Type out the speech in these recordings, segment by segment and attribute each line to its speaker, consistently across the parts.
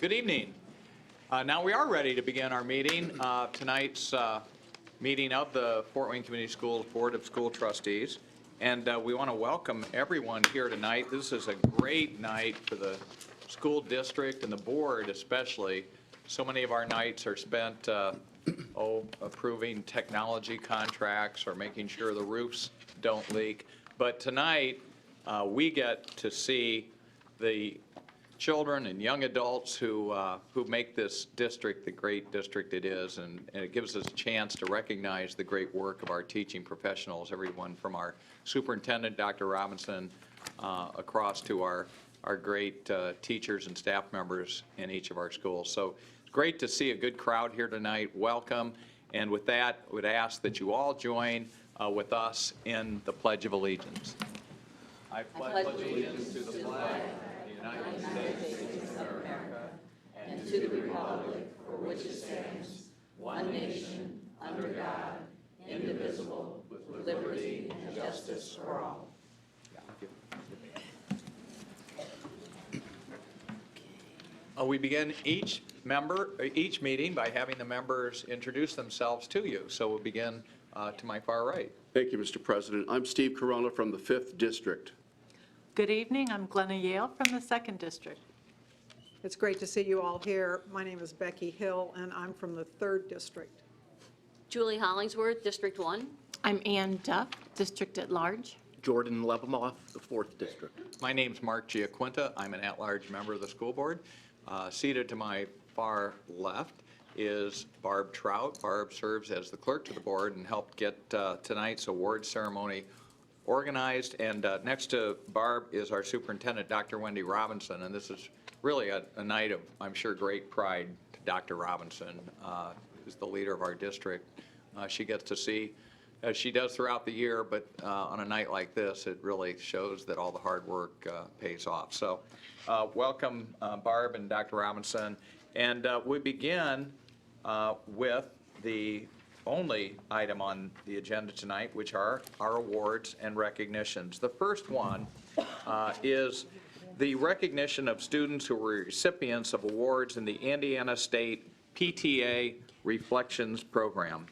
Speaker 1: Good evening. Now we are ready to begin our meeting. Tonight's meeting of the Fort Wayne Community Schools Board of School Trustees. And we want to welcome everyone here tonight. This is a great night for the school district and the board especially. So many of our nights are spent approving technology contracts or making sure the roofs don't leak. But tonight we get to see the children and young adults who make this district the great district it is, and it gives us a chance to recognize the great work of our teaching professionals, everyone from our superintendent, Dr. Robinson, across to our great teachers and staff members in each of our schools. So it's great to see a good crowd here tonight. Welcome. And with that, I would ask that you all join with us in the Pledge of Allegiance. I pledge allegiance to the flag of the United States of America and to the republic for which it stands, one nation, under God, indivisible, with liberty and justice for all. We begin each meeting by having the members introduce themselves to you. So we'll begin to my far right.
Speaker 2: Thank you, Mr. President. I'm Steve Corona from the 5th District.
Speaker 3: Good evening. I'm Glenna Yale from the 2nd District.
Speaker 4: It's great to see you all here. My name is Becky Hill, and I'm from the 3rd District.
Speaker 5: Julie Hollingsworth, District 1.
Speaker 3: I'm Ann Duff, District at Large.
Speaker 6: Jordan Lebemoff, the 4th District.
Speaker 1: My name's Mark Giaquinta. I'm an at-large member of the school board. Seated to my far left is Barb Trout. Barb serves as the clerk to the board and helped get tonight's award ceremony organized. And next to Barb is our superintendent, Dr. Wendy Robinson. And this is really a night of, I'm sure, great pride to Dr. Robinson, who's the leader of our district. She gets to see, as she does throughout the year, but on a night like this, it really shows that all the hard work pays off. So welcome, Barb and Dr. Robinson. And we begin with the only item on the agenda tonight, which are our awards and recognitions. The first one is the recognition of students who were recipients of awards in the Indiana State PTA Reflections Program.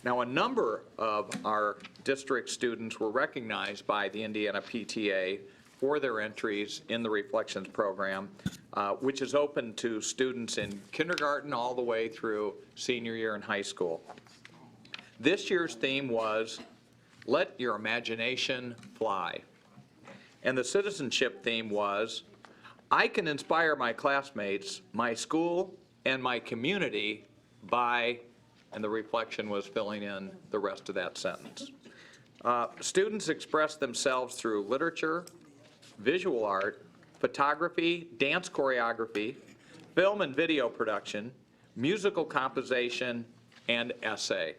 Speaker 1: Now, a number of our district students were recognized by the Indiana PTA for their entries in the Reflections Program, which is open to students in kindergarten all the way through senior year in high school. This year's theme was, Let Your Imagination Fly. And the citizenship theme was, I can inspire my classmates, my school, and my community by, and the reflection was filling in the rest of that sentence. Students expressed themselves through literature, visual art, photography, dance choreography, film and video production, musical composition, and essay.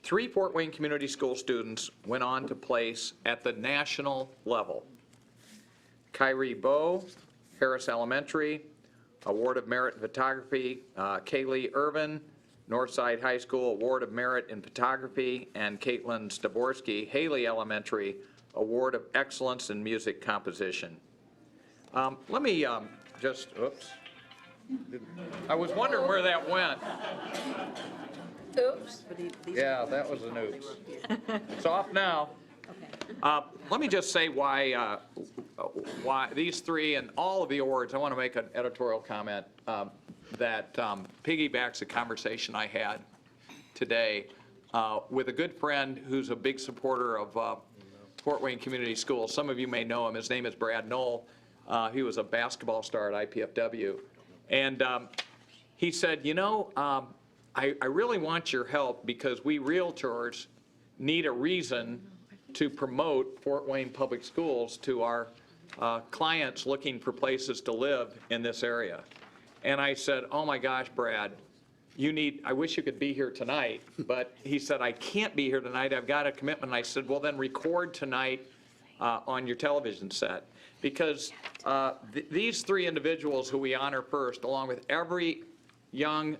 Speaker 1: 3 Fort Wayne Community School students went on to place at the national level. Kyrie Bowe, Harris Elementary, Award of Merit in Photography. Kaylee Irvin, Northside High School, Award of Merit in Photography. And Caitlin Staborski, Haley Elementary, Award of Excellence in Music Composition. Let me just, oops. I was wondering where that went.
Speaker 5: Oops.
Speaker 1: Yeah, that was an oops. It's off now. Let me just say why these 3 and all of the awards, I want to make an editorial comment that piggybacks a conversation I had today with a good friend who's a big supporter of Fort Wayne Community Schools. Some of you may know him. His name is Brad Knoll. He was a basketball star at IPFW. And he said, you know, I really want your help because we realtors need a reason to promote Fort Wayne Public Schools to our clients looking for places to live in this area. And I said, oh my gosh, Brad, I wish you could be here tonight. But he said, I can't be here tonight. I've got a commitment. And I said, well, then record tonight on your television set. Because these 3 individuals who we honor first, along with every young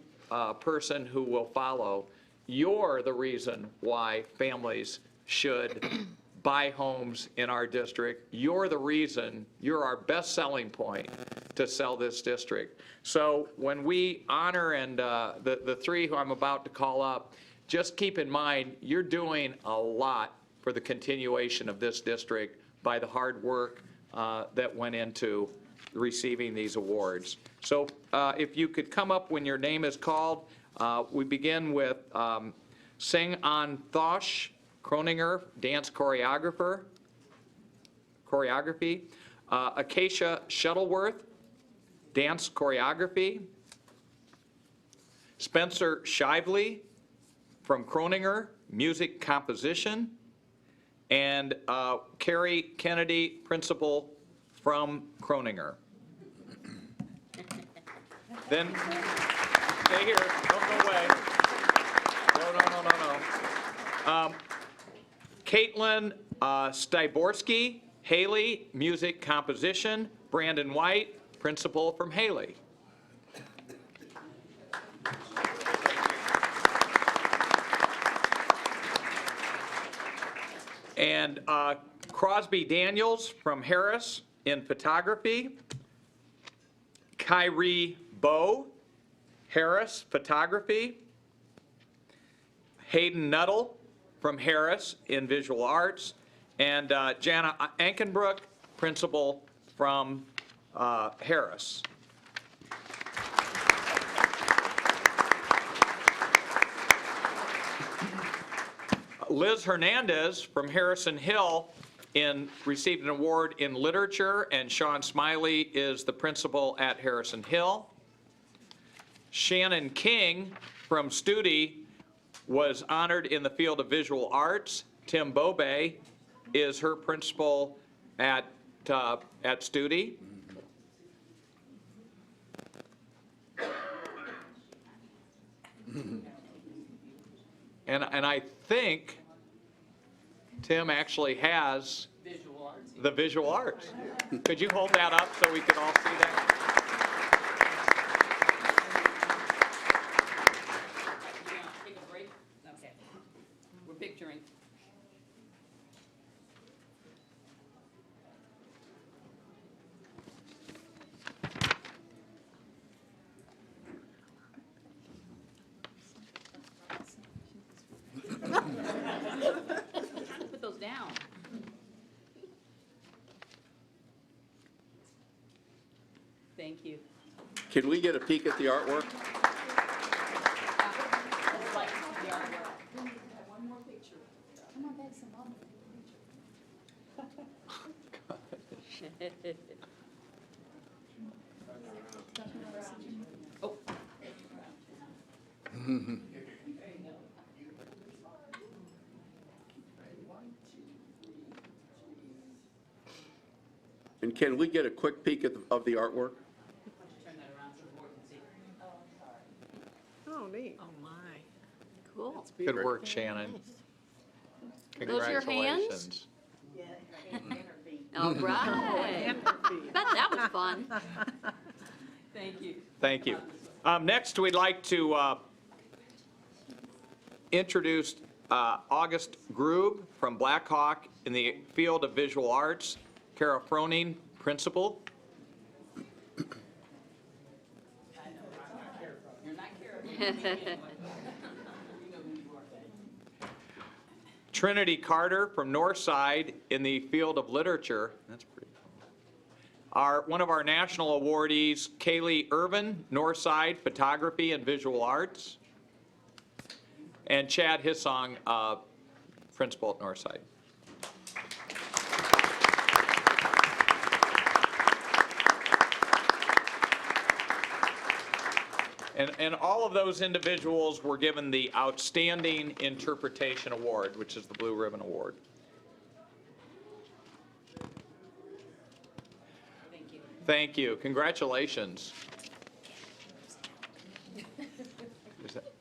Speaker 1: person who will follow, you're the reason why families should buy homes in our district. You're the reason, you're our best selling point to sell this district. So when we honor and the three who I'm about to call up, just keep in mind, you're doing a lot for the continuation of this district by the hard work that went into receiving these awards. So if you could come up when your name is called. We begin with Sing An Thosh Croninger, dance choreography. Acacia Shuttleworth, dance choreography. Spencer Shively from Croninger, music composition. And Carrie Kennedy, principal from Croninger. Then, stay here, don't go away. No. Caitlin Styborski, Haley, music composition. Brandon White, principal from Haley. And Crosby Daniels from Harris in photography. Kyrie Bowe, Harris photography. Hayden Nuttall from Harris in visual arts. And Jana Ankenbrook, principal from Harris. Liz Hernandez from Harrison Hill received an award in literature, and Sean Smiley is the principal at Harrison Hill. Shannon King from Studi was honored in the field of visual arts. Tim Bobe is her principal at Studi. And I think Tim actually has the visual arts. Could you hold that up so we can all see that?
Speaker 7: Take a break? Okay. We're picturing. Put those down. Thank you.
Speaker 2: Can we get a peek at the artwork?
Speaker 7: Oh.
Speaker 2: And can we get a quick peek of the artwork?
Speaker 7: Turn that around so the board can see.
Speaker 4: Oh, neat.
Speaker 3: Oh, my.
Speaker 5: Cool.
Speaker 1: Good work, Shannon.
Speaker 5: Those your hands?
Speaker 1: Congratulations.
Speaker 5: All right. Bet that was fun.
Speaker 7: Thank you.
Speaker 1: Thank you. Next, we'd like to introduce August Grube from Black Hawk in the field of visual arts. Kara Froning, principal.
Speaker 7: You're not Kara.
Speaker 1: Trinity Carter from Northside in the field of literature. That's pretty cool. One of our national awardees, Kaylee Irvin, Northside, photography and visual arts. And Chad Hissong, principal at Northside. And all of those individuals were given the Outstanding Interpretation Award, which is the Blue Ribbon Award.
Speaker 7: Thank you.
Speaker 1: Thank you. Congratulations. Is that-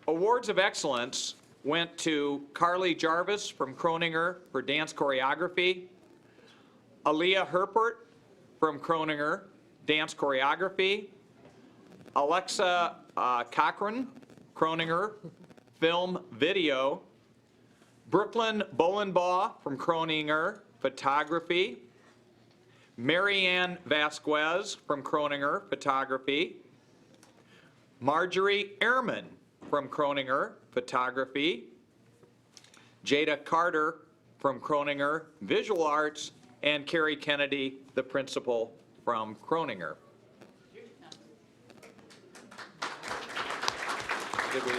Speaker 1: Awards of Excellence went to Carly Jarvis from Croninger for dance choreography, Aaliyah Herpert from Croninger, dance choreography, Alexa Cochran, Croninger, film video, Brooklyn Bolenbaugh from Croninger, photography. Marianne Vasquez from Croninger, photography. Marjorie Ehrman from Croninger, photography. Jada Carter from Croninger, visual arts, and Carrie Kennedy, the principal from Croninger. Did we?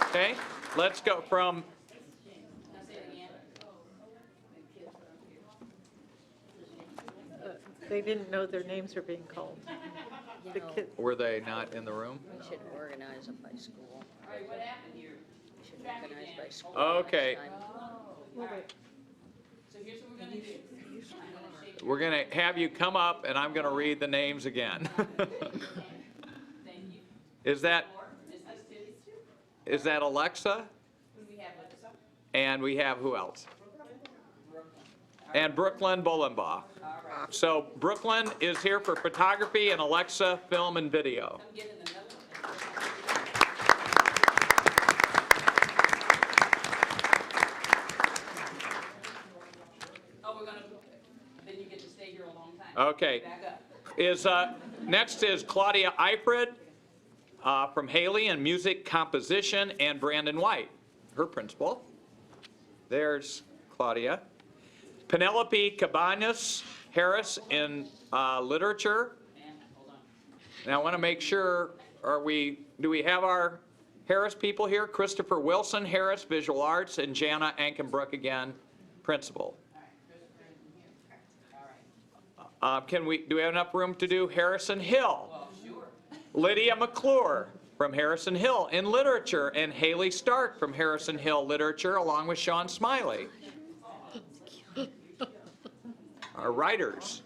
Speaker 1: Okay, let's go from,
Speaker 3: They didn't know their names were being called. The kid,
Speaker 1: were they not in the room?
Speaker 8: We should organize them by school.
Speaker 7: All right, what happened here?
Speaker 8: We should organize by school.
Speaker 1: Okay.
Speaker 8: next time.
Speaker 7: So here's what we're gonna do. I'm gonna shake
Speaker 1: We're going to have you come up, and I'm going to read the names again.
Speaker 7: Thank you.
Speaker 1: Is that,
Speaker 7: More, this is two.
Speaker 1: is that Alexa?
Speaker 7: Who do we have with us?
Speaker 1: And we have who else? And Brooklyn Bolenbaugh.
Speaker 7: All right,
Speaker 1: So Brooklyn is here for photography, and Alexa, film and video.
Speaker 7: I'm getting another one. Oh, we're gonna, then you get to stay here a long time.
Speaker 1: Okay.
Speaker 7: Back up.
Speaker 1: Is, next is Claudia Eifred from Haley in music composition, and Brandon White, her principal. There's Claudia. Penelope Cabanas Harris in literature.
Speaker 7: And, hold on.
Speaker 1: Now, I want to make sure, do we have our Harris people here? Christopher Wilson Harris, visual arts, and Jana Ankenbrook again, principal.
Speaker 7: All right, Christopher is here. All right.
Speaker 1: Do we have enough room to do Harrison Hill?
Speaker 7: Well, sure.
Speaker 1: Lydia McClure from Harrison Hill in literature, and Haley Stark from Harrison Hill literature, along with Sean Smiley. Our writers.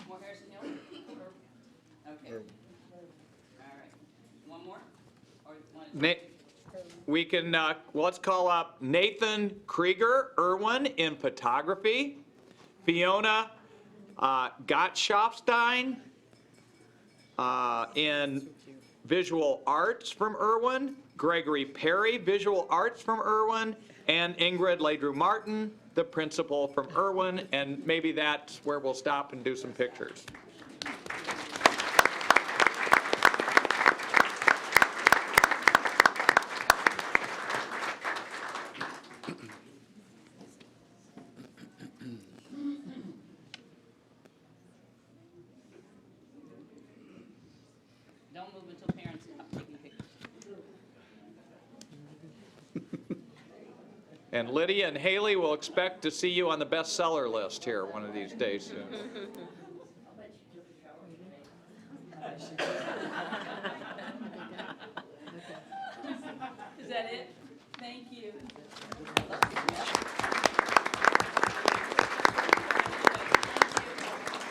Speaker 7: More Harrison Hill? Okay. All right. One more? Or one?
Speaker 1: We can, well, let's call up Nathan Krieger Irwin in photography, Fiona Gottschalkstein in visual arts from Irwin, Gregory Perry, visual arts from Irwin, and Ingrid Ladrew Martin, the principal from Irwin, and maybe that's where we'll stop and do some pictures.
Speaker 7: Don't move until parents stop taking pictures.
Speaker 1: And Lydia and Haley will expect to see you on the bestseller list here one of these days soon.
Speaker 7: Is that it? Thank you.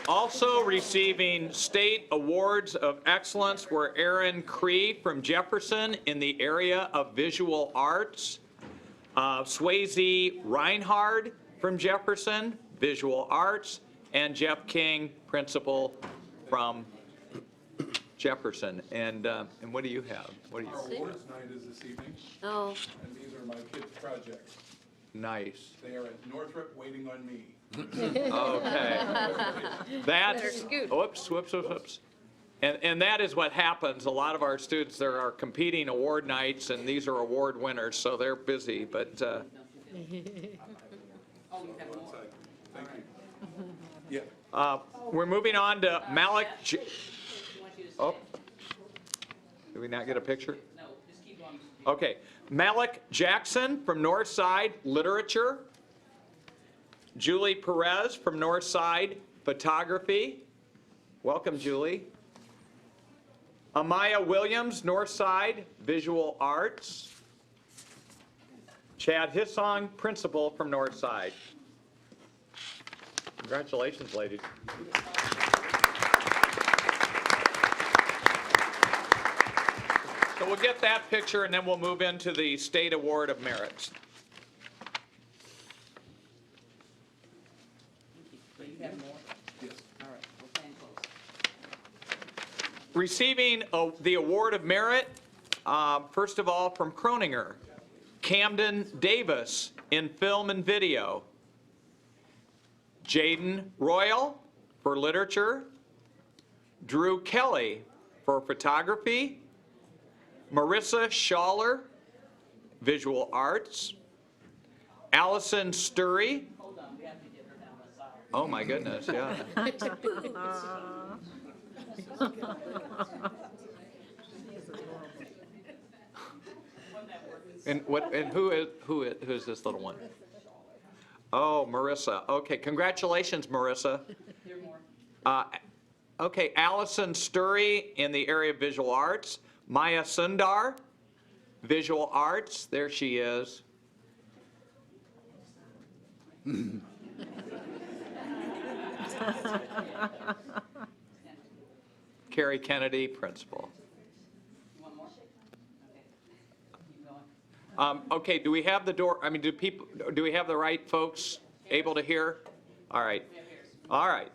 Speaker 1: Also receiving state awards of excellence were Aaron Cree from Jefferson in the area of visual arts, Swayze Reinhard from Jefferson, visual arts, and Jeff King, principal from Jefferson. And what do you have? What do you?
Speaker 9: Our awards night is this evening,
Speaker 8: Oh,
Speaker 9: and these are my kids' projects.
Speaker 1: Nice.
Speaker 9: They are at Northrop waiting on me.
Speaker 1: Okay.
Speaker 8: Better
Speaker 1: That's,
Speaker 8: scoot.
Speaker 1: whoops. And that is what happens. A lot of our students, there are competing award nights, and these are award winners, so they're busy, but,
Speaker 7: Oh, you have more.
Speaker 9: Outside. Thank you. Yeah.
Speaker 1: we're moving on to Malik,
Speaker 7: She wants you to stay.
Speaker 1: oh. Did we not get a picture?
Speaker 7: No, just keep on.
Speaker 1: Okay. Malik Jackson from Northside Literature. Julie Perez from Northside Photography. Welcome, Julie. Amaya Williams, Northside Visual Arts. Chad Hissong, Principal from Northside. Congratulations, ladies. So we'll get that picture, and then we'll move into the State Award of Merits.
Speaker 7: So you have more?
Speaker 9: Yes.
Speaker 7: All right, we're playing close.
Speaker 1: Receiving the Award of Merit First of all, from Croninger, Camden Davis in film and video. Jaden Royal for literature. Drew Kelly for photography. Marissa Schaller, visual arts. Allison Sturry. Oh my goodness, yeah. And who's this little one? Oh, Marissa. Okay, congratulations, Marissa. Okay, Allison Sturry in the area of visual arts. Maya Sundar, visual arts. There she is. Carrie Kennedy, principal.
Speaker 7: One more? Okay. Keep going.
Speaker 1: Okay, do we have the door, do we have the right folks able to hear? All right. All right.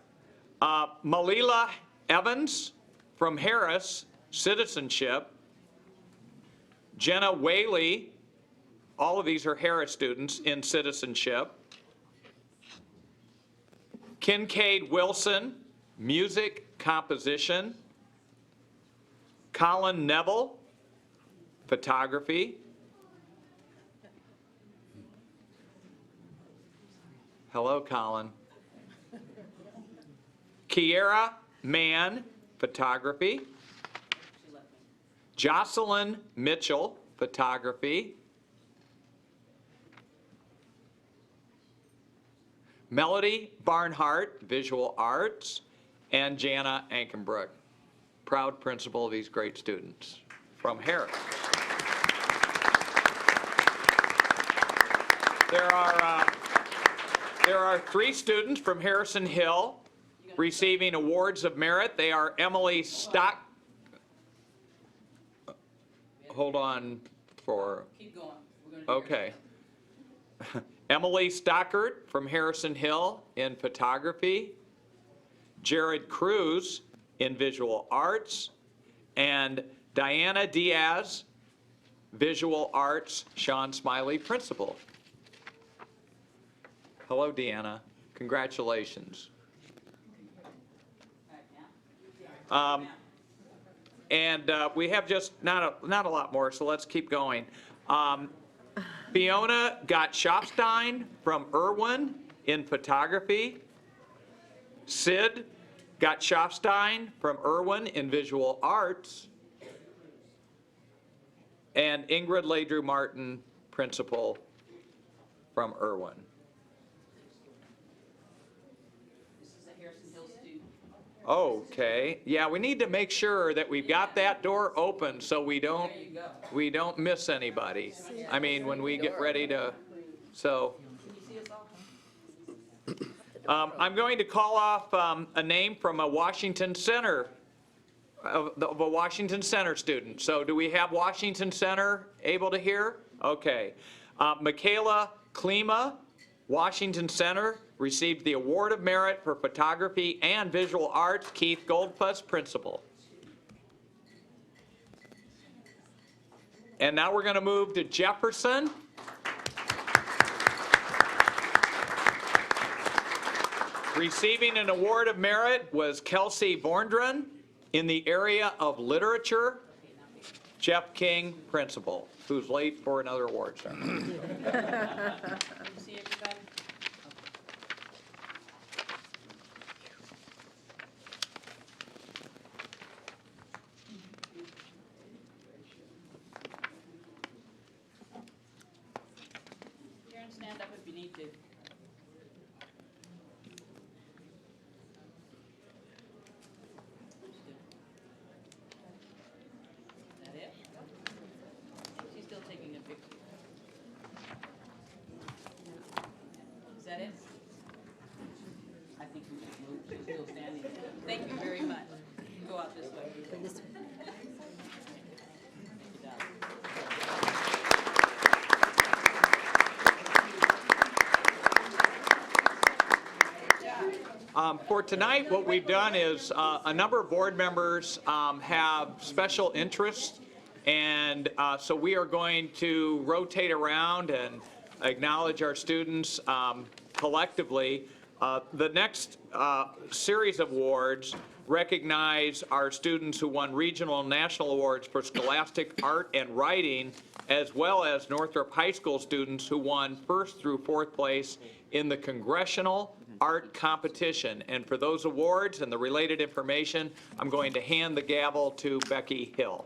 Speaker 1: Malila Evans from Harris, citizenship. Jenna Whaley, all of these are Harris students in citizenship. Kincaid Wilson, music composition. Colin Neville, photography. Hello, Colin. Kiera Mann, photography. Jocelyn Mitchell, photography. Melody Barnhart, visual arts. And Jana Ankenbrook, proud principal of these great students from Harris. There are 3 students from Harrison Hill receiving awards of merit. They are Emily Stock. Hold on for.
Speaker 7: Keep going. We're gonna do
Speaker 1: Okay. Emily Stockert from Harrison Hill in photography. Jared Cruz in visual arts. And Diana Diaz, visual arts, Sean Smiley, principal. Hello, Deanna. Congratulations. And we have just not a lot more, so let's keep going. Fiona Gottschofstein from Irwin in photography. Sid Gottschofstein from Irwin in visual arts. And Ingrid Ladrew Martin, principal from Irwin.
Speaker 7: This is a Harrison Hill student.
Speaker 1: Okay, yeah, we need to make sure that we've got that door open so we don't miss anybody. I mean, when we get ready to, so. I'm going to call off a name from a Washington Center, of a Washington Center student. So do we have Washington Center able to hear? Okay. Michaela Klima, Washington Center, received the Award of Merit for Photography and Visual Arts, Keith Goldfuss, principal. And now we're going to move to Jefferson. Receiving an Award of Merit was Kelsey Borndren in the area of literature. Jeff King, principal, who's late for another award ceremony.
Speaker 7: See everybody? Karen, stand up if you need to. Is that it? She's still taking a picture. Is that it? I think we should move. She's still standing. Thank you very much. You can go out this way. Good job.
Speaker 1: For tonight, what we've done is a number of board members have special interests And so we are going to rotate around and acknowledge our students collectively. The next series of awards recognize our students who won regional and national awards for scholastic art and writing, as well as Northrop High School students who won first through fourth place in the congressional art competition. And for those awards and the related information, I'm going to hand the gavel to Becky Hill.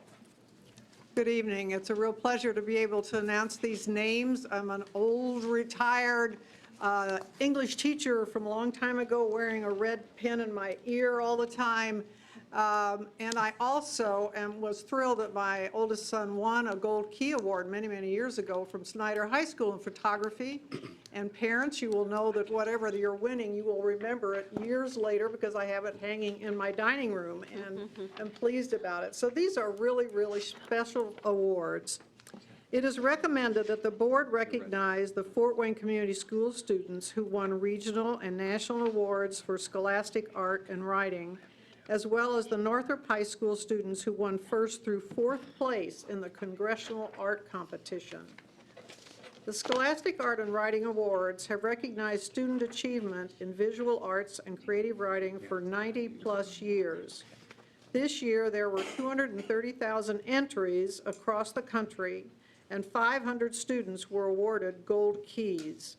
Speaker 4: Good evening. It's a real pleasure to be able to announce these names. I'm an old retired English teacher from a long time ago, wearing a red pin in my ear all the time. And I also was thrilled that my oldest son won a Gold Key Award many, many years ago from Snyder High School in photography. And parents, you will know that whatever you're winning, you will remember it years later because I have it hanging in my dining room, and I'm pleased about it. So these are really, really special awards. It is recommended that the board recognize the Fort Wayne Community School students who won regional and national awards for scholastic art and writing, as well as the Northrop High School students who won first through fourth place in the Congressional Art Competition. The Scholastic Art and Writing Awards have recognized student achievement in visual arts and creative writing for 90-plus years. This year, there were 230,000 entries across the country, and 500 students were awarded Gold Keys.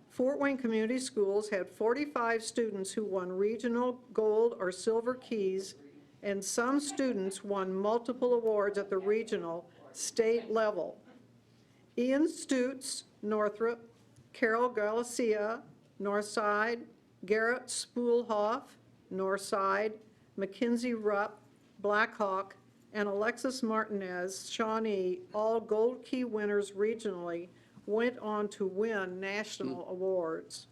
Speaker 4: Fort Wayne Community Schools had 45 students who won regional gold or silver keys, and some students won multiple awards at the regional state level. Ian Stutz, Northrop; Carol Galicia, Northside; Garrett Spoolhoff, Northside; Mackenzie Rupp, Blackhawk; and Alexis Martinez, Shawnee, all Gold Key winners regionally, went on to win national awards.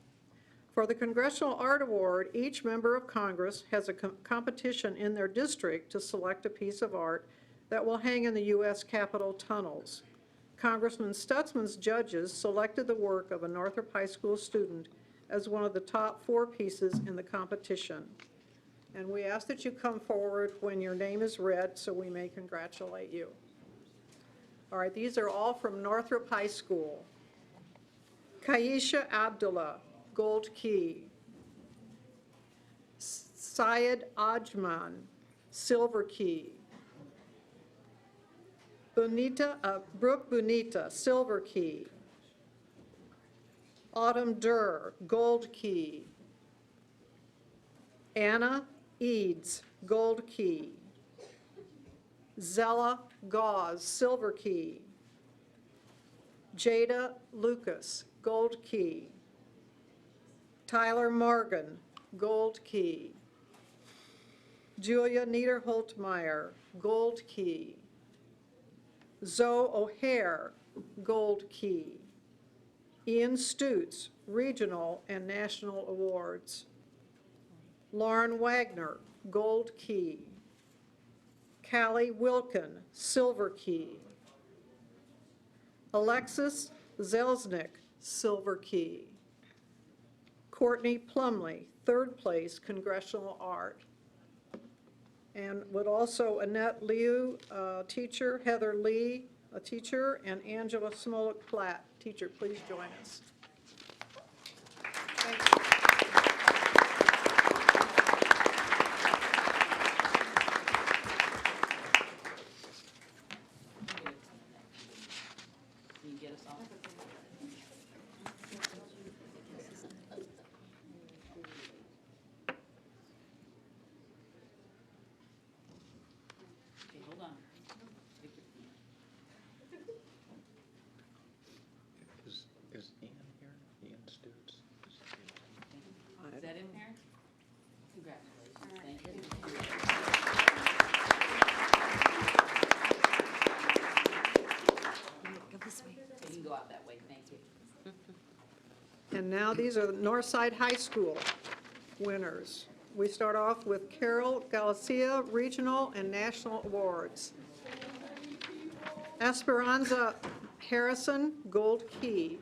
Speaker 4: For the Congressional Art Award, each member of Congress has a competition in their district to select a piece of art that will hang in the U.S. Capitol tunnels. Congressman Stutzman's judges selected the work of a Northrop High School student as one of the top 4 pieces in the competition. And we ask that you come forward when your name is read so we may congratulate you. All right, these are all from Northrop High School. Kaisha Abdullah, Gold Key. Syed Ajman, Silver Key. Brooke Bonita, Silver Key. Autumn Durr, Gold Key. Anna Eads, Gold Key. Zella Gauze, Silver Key. Jada Lucas, Gold Key. Tyler Morgan, Gold Key. Julia Niederholtmeyer, Gold Key. Zoe O'Hare, Gold Key. Ian Stutz, Regional and National Awards. Lauren Wagner, Gold Key. Callie Wilkin, Silver Key. Alexis Zelznick, Silver Key. Courtney Plumley, 3rd place, Congressional Art. And would also Annette Liu, teacher, Heather Lee, a teacher, and Angela Smolik-Platt, teacher. Please join us. Thank you.
Speaker 7: Can you get us all? Okay, hold on. Take your seat.
Speaker 1: Is Ian here? Ian Stutz?
Speaker 7: Is that in there? Congratulations. Thank you. You can go out that way, thank you.
Speaker 4: And now these are the Northside High School winners. We start off with Carol Galicia, Regional and National Awards. Esperanza Harrison, Gold Key.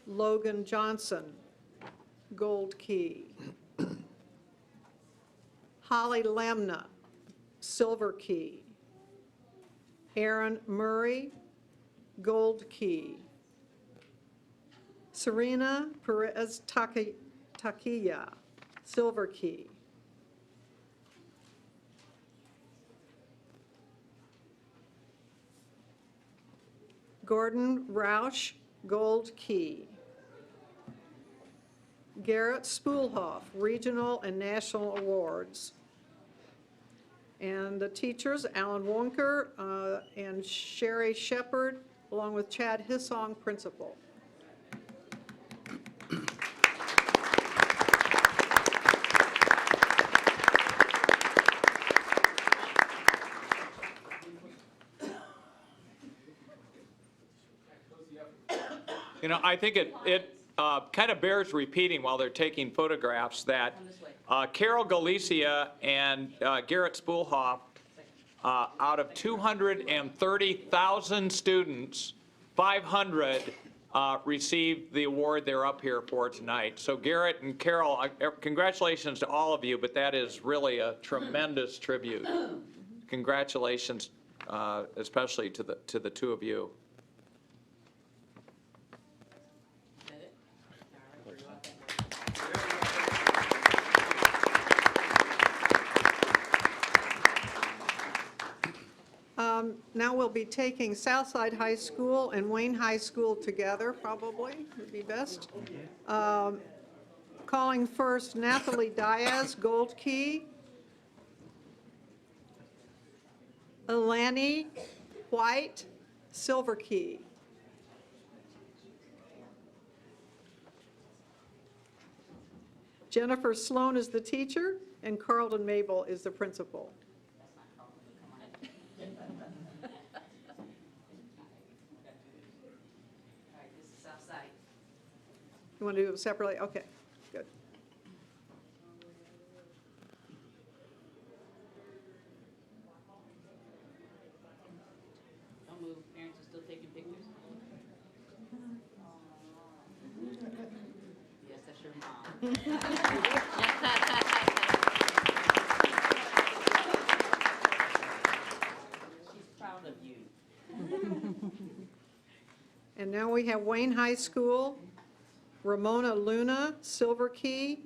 Speaker 4: Logan Johnson, Gold Key. Holly Lamna, Silver Key. Aaron Murray, Gold Key. Serena Perez Taquilla, Silver Key. Gordon Roush, Gold Key. Garrett Spoolhoff, Regional and National Awards. And the teachers, Alan Wonker and Sherry Shepard, along with Chad Hissong, Principal.
Speaker 1: You know, I think it kind of bears repeating while they're taking photographs that Carol Galicia and Garrett Spoolhoff, out of 230,000 students, 500 received the award they're up here for tonight. So Garrett and Carol, congratulations to all of you, but that is really a tremendous tribute. Congratulations, especially to the two of you.
Speaker 4: Now we'll be taking Southside High School and Wayne High School together, probably, would be best. Calling first Nathalie Diaz, Gold Key. Alani White, Silver Key. Jennifer Sloan is the teacher, and Carlton Mabel is the principal. You want to do it separately? Okay, good.
Speaker 7: Don't move, parents are still taking pictures. Yes, that's your mom. She's proud of you.
Speaker 4: And now we have Wayne High School, Ramona Luna, Silver Key,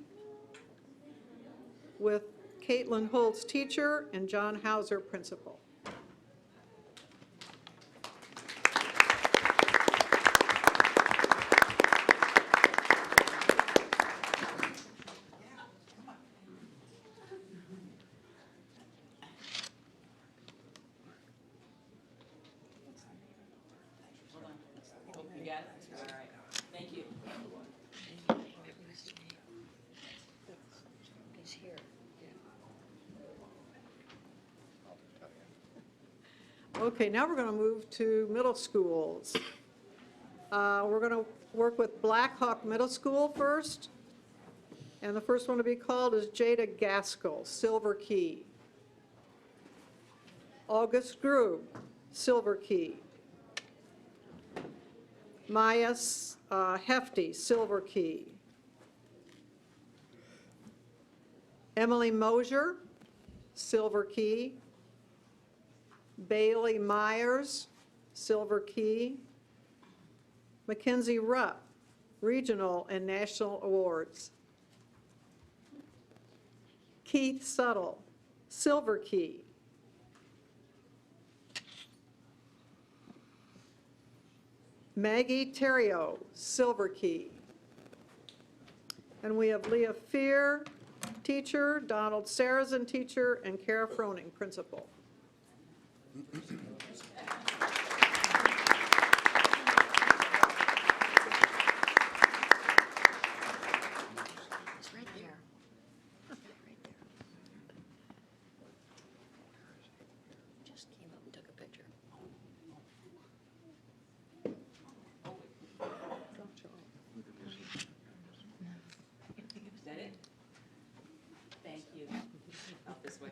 Speaker 4: with Caitlin Holtz, teacher, and John Hauser, principal.
Speaker 7: You got it? All right. Thank you.
Speaker 8: He's here.
Speaker 4: Okay, now we're going to move to middle schools. We're going to work with Black Hawk Middle School first. And the first one to be called is Jada Gaskell, Silver Key. August Grube, Silver Key. Maya Hefty, Silver Key. Emily Mosier, Silver Key. Bailey Myers, Silver Key. Mackenzie Rupp, Regional and National Awards. Keith Suttle, Silver Key. Maggie Terrio, Silver Key. And we have Leah Fear, teacher, Donald Sarazin, teacher, and Kara Froning, principal.
Speaker 8: It's right there. Right there. Just came up and took a picture.
Speaker 7: Is that it? Thank you. Out this way.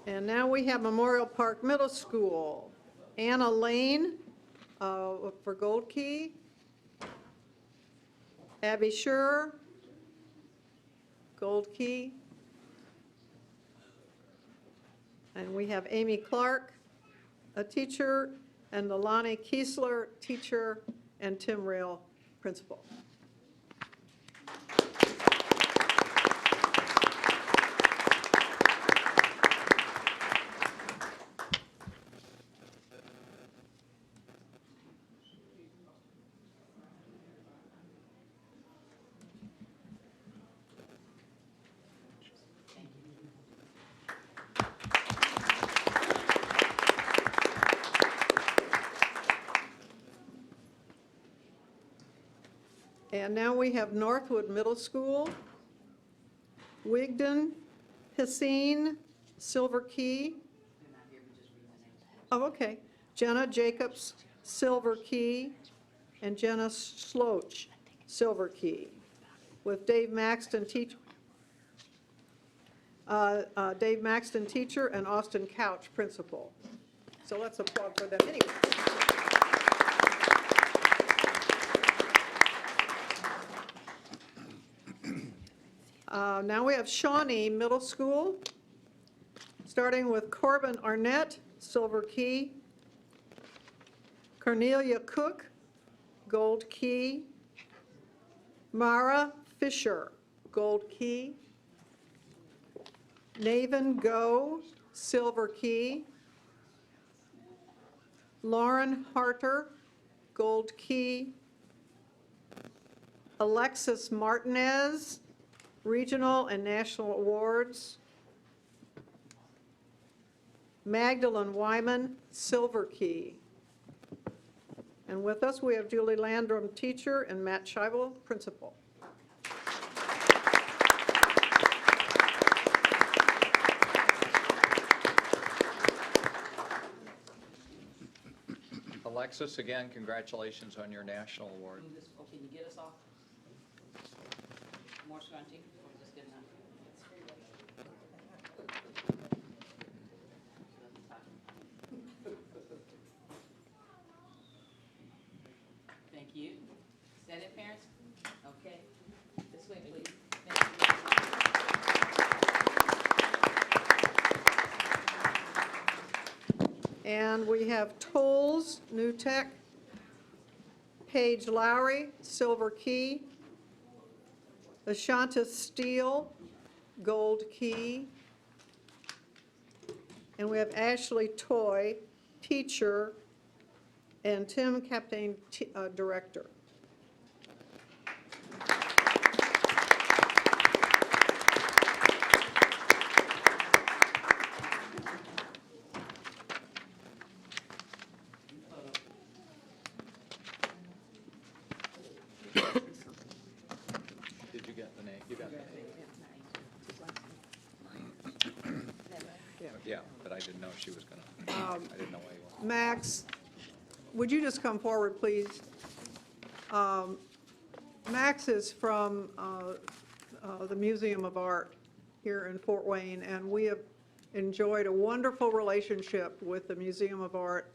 Speaker 4: And now we have Memorial Park Middle School. Anna Lane for Gold Key. Abby Scher, Gold Key. And we have Amy Clark, a teacher, and Leilani Kiesler, teacher, and Tim Rail, principal. And now we have Northwood Middle School, Wigton, Hissine, Silver Key. Oh, okay. Jenna Jacobs, Silver Key, and Jenna Sloach, Silver Key, with Dave Maxton, Dave Maxton, teacher, and Austin Couch, principal. So let's applaud for them anyway. Now we have Shawnee Middle School, starting with Corbin Arnett, Silver Key, Cornelia Cook, Gold Key, Mara Fisher, Gold Key, Naven Go, Silver Key, Lauren Harter, Gold Key, Alexis Martinez, Regional and National Awards, Magdalene Wyman, Silver Key. And with us, we have Julie Landrum, teacher, and Matt Scheibel, principal.
Speaker 1: Alexis, again, congratulations on your national award.
Speaker 7: Move this, oh, can you get us off? More scrunchie, or just good enough? Thank you. Is that it, parents? Okay. This way, please. Thank you.
Speaker 4: And we have Tolles, New Tech, Paige Lowry, Silver Key, Ashanta Steele, Gold Key, and we have Ashley Toy, teacher, and Tim Captain, director.
Speaker 1: Did you get the name? You got the name? Yeah, but I didn't know she was gonna, I didn't know why you wanted.
Speaker 4: Max, would you just come forward, please? Max is from the Museum of Art here in Fort Wayne, and we have enjoyed a wonderful relationship with the Museum of Art.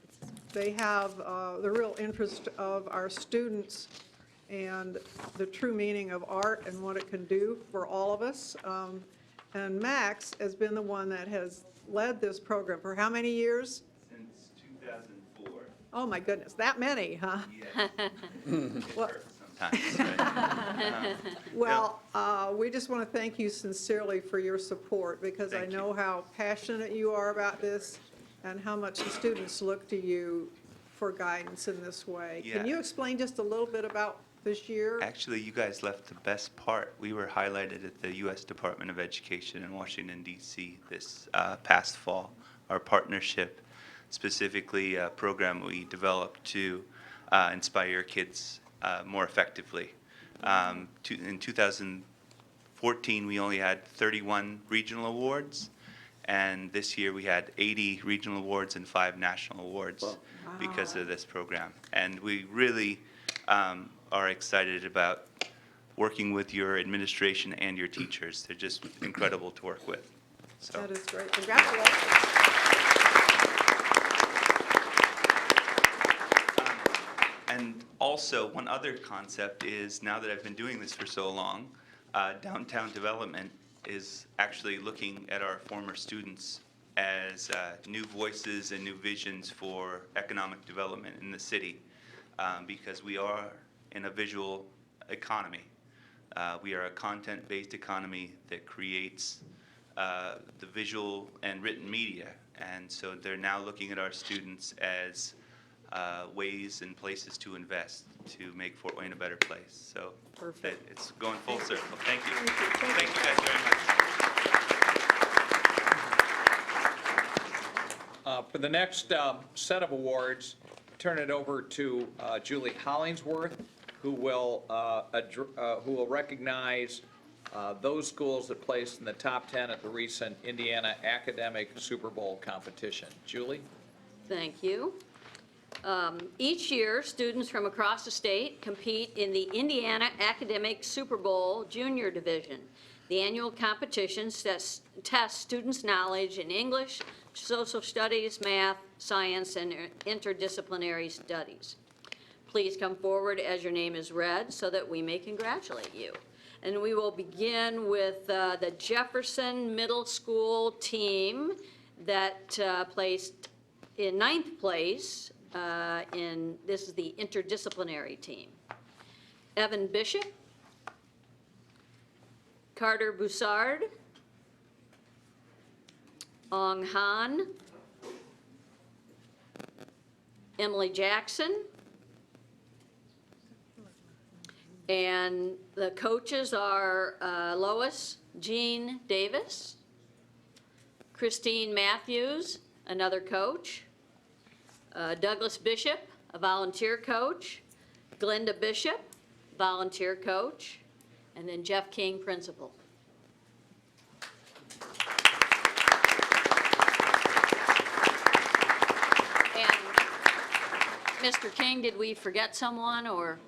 Speaker 4: They have the real interest of our students and the true meaning of art and what it can do for all of us. And Max has been the one that has led this program for how many years?
Speaker 10: Since 2004.
Speaker 4: Oh, my goodness, that many, huh?
Speaker 10: Yeah.
Speaker 4: Well-
Speaker 10: Sometimes, right?
Speaker 4: Well, we just want to thank you sincerely for your support, because I
Speaker 10: Thank you.
Speaker 4: know how passionate you are about this and how much the students look to you for guidance in this way. Can
Speaker 10: Yeah.
Speaker 4: you explain just a little bit about this year?
Speaker 10: Actually, you guys left the best part. We were highlighted at the U.S. Department of Education in Washington, D.C. this past fall. Our partnership, specifically a program we developed to inspire kids more effectively. In 2014, we only had 31 regional awards, and this year we had 80 regional awards and 5 national awards because of this program. And we really are excited about working with your administration and your teachers. They're just incredible to work with. So.
Speaker 4: That is great. Congratulations.
Speaker 10: And also, one other concept is, now that I've been doing this for so long, downtown development is actually looking at our former students as new voices and new visions for economic development in the city, because we are in a visual economy. We are a content-based economy that creates the visual and written media, and so they're now looking at our students as ways and places to invest to make Fort Wayne a better place. So it's going full circle. Thank you. Thank you guys very much.
Speaker 1: For the next set of awards, turn it over to Julie Hollingsworth, who will recognize those schools that placed in the top 10 at the recent Indiana Academic Super Bowl competition. Julie?
Speaker 5: Thank you. Each year, students from across the state compete in the Indiana Academic Super Bowl Junior Division. The annual competition tests students' knowledge in English, social studies, math, science, and interdisciplinary studies. Please come forward as your name is read so that we may congratulate you. And we will begin with the Jefferson Middle School team that placed in 9th place. This is the interdisciplinary team. Evan Bishop, Carter Boussard, Ong Han, Emily Jackson, and the coaches are Lois Jean Davis, Christine Matthews, another coach, Douglas Bishop, a volunteer coach, Glenda Bishop, volunteer coach, and then Jeff King, principal. And Mr. King, did we forget someone, or?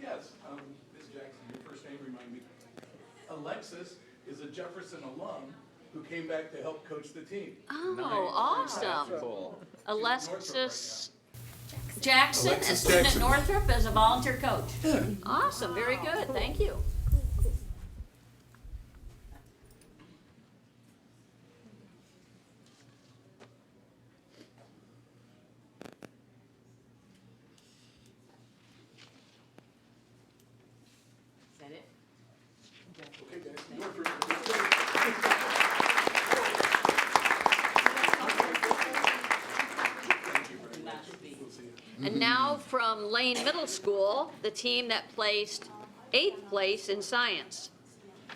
Speaker 9: Yes, Ms. Jackson, your first name remind me. Alexis is a Jefferson alum who came back to help coach the team.
Speaker 5: Oh, awesome.
Speaker 1: Cool.
Speaker 5: Alexis Jackson, a student at Northrop, as a volunteer coach. Awesome, very good, thank you.
Speaker 7: Is that it?
Speaker 9: Okay, guys, Northrop.
Speaker 5: And now from Lane Middle School, the team that placed 8th place in science.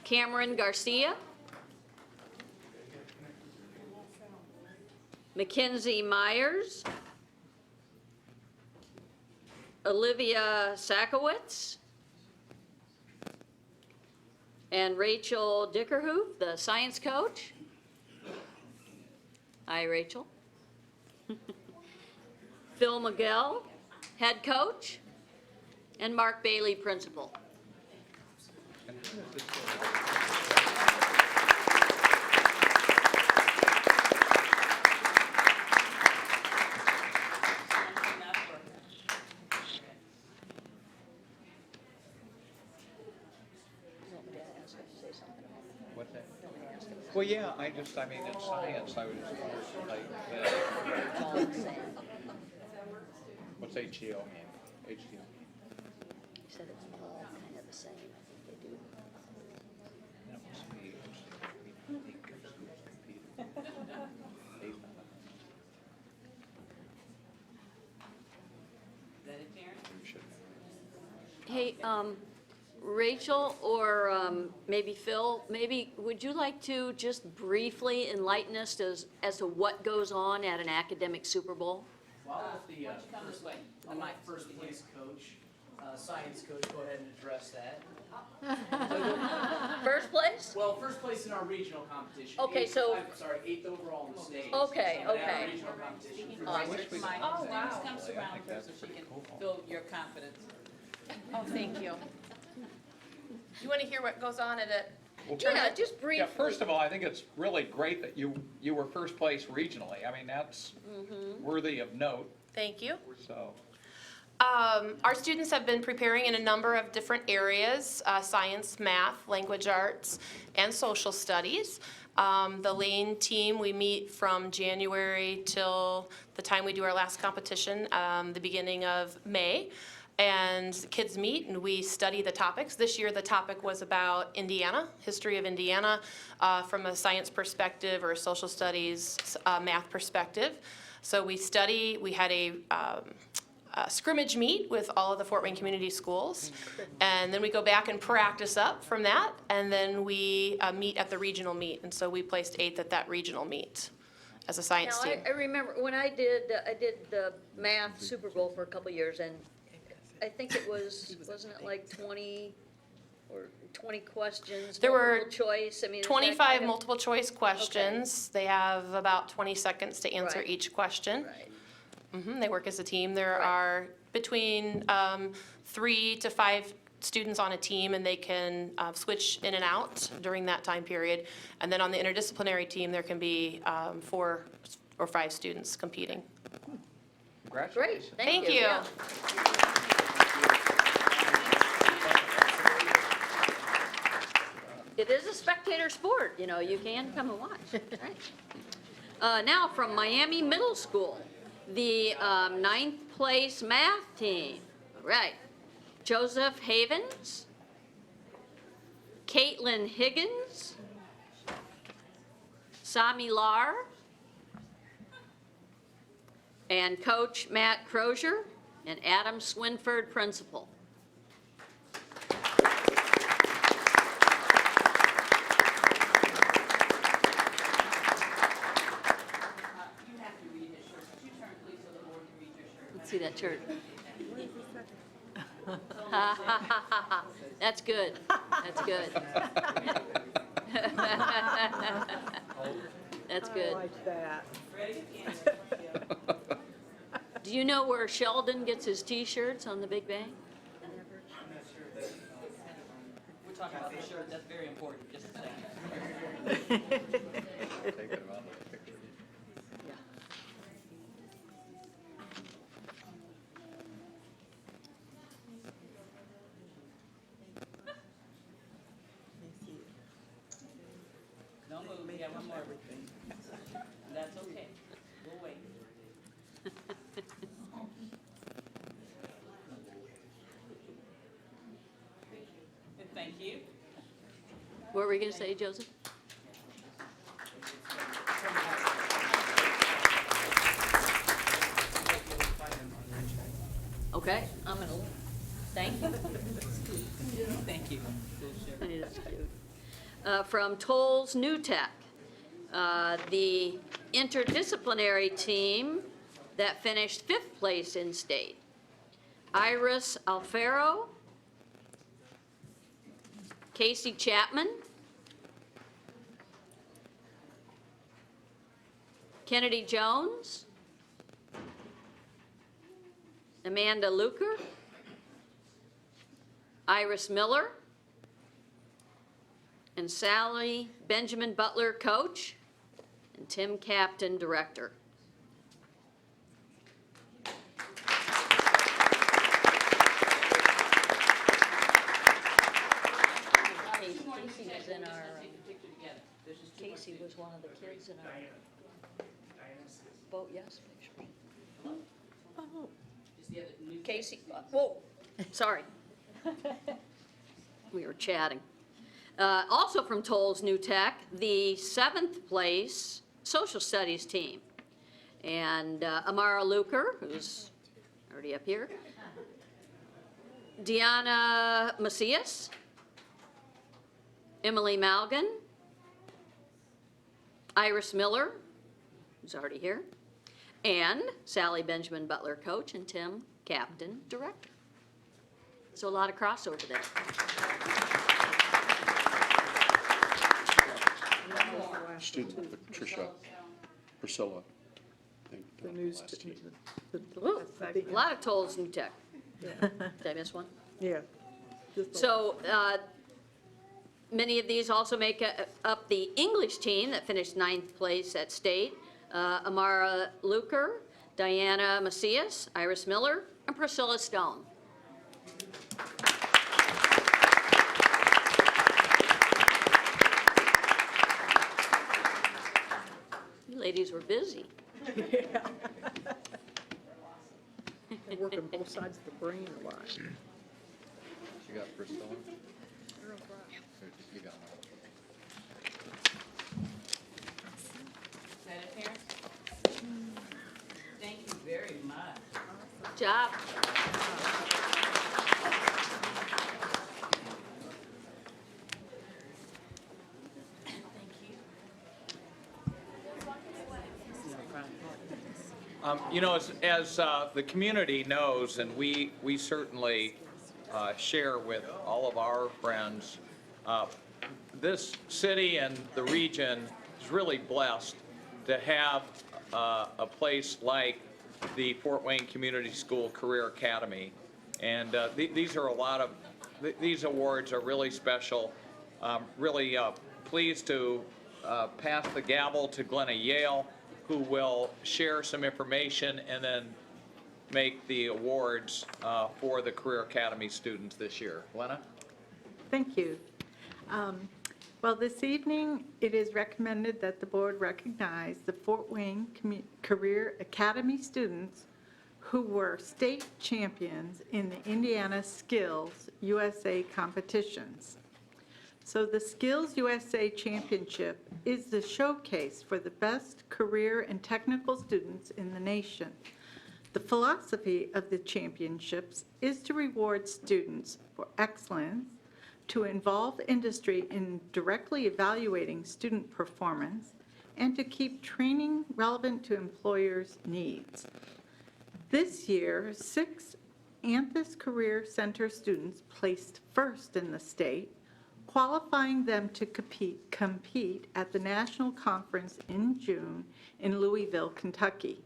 Speaker 5: Cameron Garcia, Mackenzie Myers, Olivia Sakowitz, and Rachel Dickerhoof, the science coach. Hi, Rachel. Phil Miguel, head coach, and Mark Bailey, principal.
Speaker 1: What's that? Well, yeah, I mean, in science, I was like, what's HGO mean? HGO.
Speaker 8: You said it's all kind of the same. I think they do.
Speaker 1: That must be
Speaker 7: Is that it, Karen?
Speaker 5: Hey, Rachel or maybe Phil, maybe would you like to just briefly enlighten us as to what goes on at an academic Super Bowl?
Speaker 11: Well, I'll let the
Speaker 7: Come this way.
Speaker 11: I'll let the first place coach, science coach, go ahead and address that.
Speaker 5: First place?
Speaker 11: Well, first place in our regional competition.
Speaker 5: Okay, so-
Speaker 11: I'm sorry, 8th overall in the state.
Speaker 5: Okay,
Speaker 11: But at our
Speaker 5: okay.
Speaker 11: regional competition.
Speaker 7: She can
Speaker 5: Oh, I
Speaker 7: take
Speaker 5: wish
Speaker 7: it
Speaker 5: we
Speaker 7: to my,
Speaker 5: could-
Speaker 7: things come surround her so she can build your confidence.
Speaker 12: Oh, thank you. You want to hear what goes on at a,
Speaker 5: Yeah, just briefly.
Speaker 1: Yeah, first of all, I think it's really great that you were first place regionally. I mean, that's worthy of note,
Speaker 12: thank you.
Speaker 1: so.
Speaker 12: Our students have been preparing in a number of different areas, science, math, language arts, and social studies. The Lane team, we meet from January till the time we do our last competition, the beginning of May. And kids meet and we study the topics. This year the topic was about Indiana, history of Indiana, from a science perspective or a social studies, math perspective. So we had a scrimmage meet with all of the Fort Wayne Community Schools. And then we go back and practice up from that. And then we meet at the regional meet. And so we placed 8th at that regional meet as a science
Speaker 5: Now,
Speaker 12: team.
Speaker 5: I remember when I did the math Super Bowl for a couple years, and I think it wasn't it like 20 or 20 questions?
Speaker 12: There were
Speaker 5: multiple choice? I mean, is that
Speaker 12: 25
Speaker 5: kind of-
Speaker 12: multiple choice questions. They have about 20 seconds to answer
Speaker 5: Right.
Speaker 12: each question.
Speaker 5: Right.
Speaker 12: They work as a team. There
Speaker 5: Right.
Speaker 12: are between 3 to 5 students on a team, and they can switch in and out during that time period. And then on the interdisciplinary team, there can be 4 or 5 students competing.
Speaker 5: Great,
Speaker 1: Congratulations.
Speaker 5: thank you.
Speaker 12: Yeah.
Speaker 5: It is a spectator sport, you know, you can come and watch, right? Now, from Miami Middle School, the 9th place math team. All right. Joseph Havens, Caitlin Higgins, Sami Lar, and Coach Matt Crozier, and Adam Swinford, principal.
Speaker 7: You have to read his shirt. Could you turn, please, so the board can read your shirt?
Speaker 5: Let's see that shirt. That's good. That's good. That's good.
Speaker 4: like that.
Speaker 7: Ready?
Speaker 5: Do you know where Sheldon gets his T-shirts on the Big Bang?
Speaker 7: We're talking about the shirt. That's very important. Just a second. No move. We got one more. That's okay. We'll wait. Thank you.
Speaker 5: What were we going to say, Joseph? Okay, I'm going to, thank you.
Speaker 7: Thank you.
Speaker 5: That's cute. From Tolles New Tech, the interdisciplinary team that finished 5th place in state. Iris Alfaro, Casey Chapman, Kennedy Jones, Amanda Luker, Iris Miller, and Sally Benjamin Butler, coach, and Tim Captain, director.
Speaker 8: Casey was in our, Casey was one of the kids in our vote yes picture.
Speaker 5: Casey, whoa, sorry. We were chatting. Also from Tolles New Tech, the 7th place social studies team. And Amara Luker, who's already up here. Deanna Macias. Emily Malgan. Iris Miller, who's already here. And Sally Benjamin Butler, coach, and Tim Captain, director. So a lot of crossover there.
Speaker 2: Student, Priscilla. I think,
Speaker 4: The
Speaker 2: the
Speaker 4: news,
Speaker 2: last team.
Speaker 5: Ooh, a lot of Tolles New Tech. Did I miss one?
Speaker 4: Yeah.
Speaker 5: So many of these also make up the English team that finished 9th place at state. Amara Luker, Diana Macias, Iris Miller, and Priscilla Stone. You ladies were busy.
Speaker 4: Working both sides of the brain a lot.
Speaker 1: You got Priscilla? You got
Speaker 7: Is that it, parents? Thank you very much.
Speaker 5: Good job.
Speaker 1: You know, as the community knows, and we certainly share with all of our friends, this city and the region is really blessed to have a place like the Fort Wayne Community School Career Academy. And these are a lot of, these awards are really special. Really pleased to pass the gavel to Glenna Yale, who will share some information and then make the awards for the Career Academy students this year. Glenna?
Speaker 3: Thank you. Well, this evening, it is recommended that the board recognize the Fort Wayne Career Academy students who were state champions in the Indiana Skills USA competitions. So the Skills USA Championship is the showcase for the best career and technical students in the nation. The philosophy of the championships is to reward students for excellence, to involve industry in directly evaluating student performance, and to keep training relevant to employers' needs. This year, 6 Anthus Career Center students placed first in the state, qualifying them to compete at the national conference in June in Louisville, Kentucky.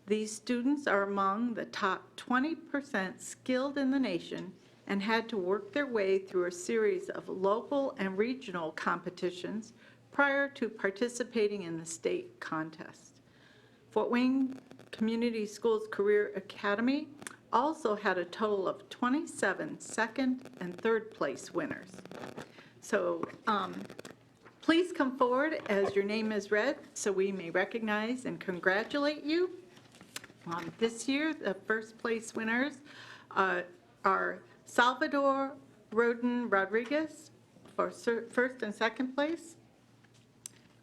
Speaker 3: These students are among the top 20% skilled in the nation and had to work their way through a series of local and regional competitions prior to participating in the state contest. Fort Wayne Community Schools Career Academy also had a total of 27 second and third place winners. So please come forward as your name is read so we may recognize and congratulate you. This year, the first place winners are Salvador Roden Rodriguez for first and second place,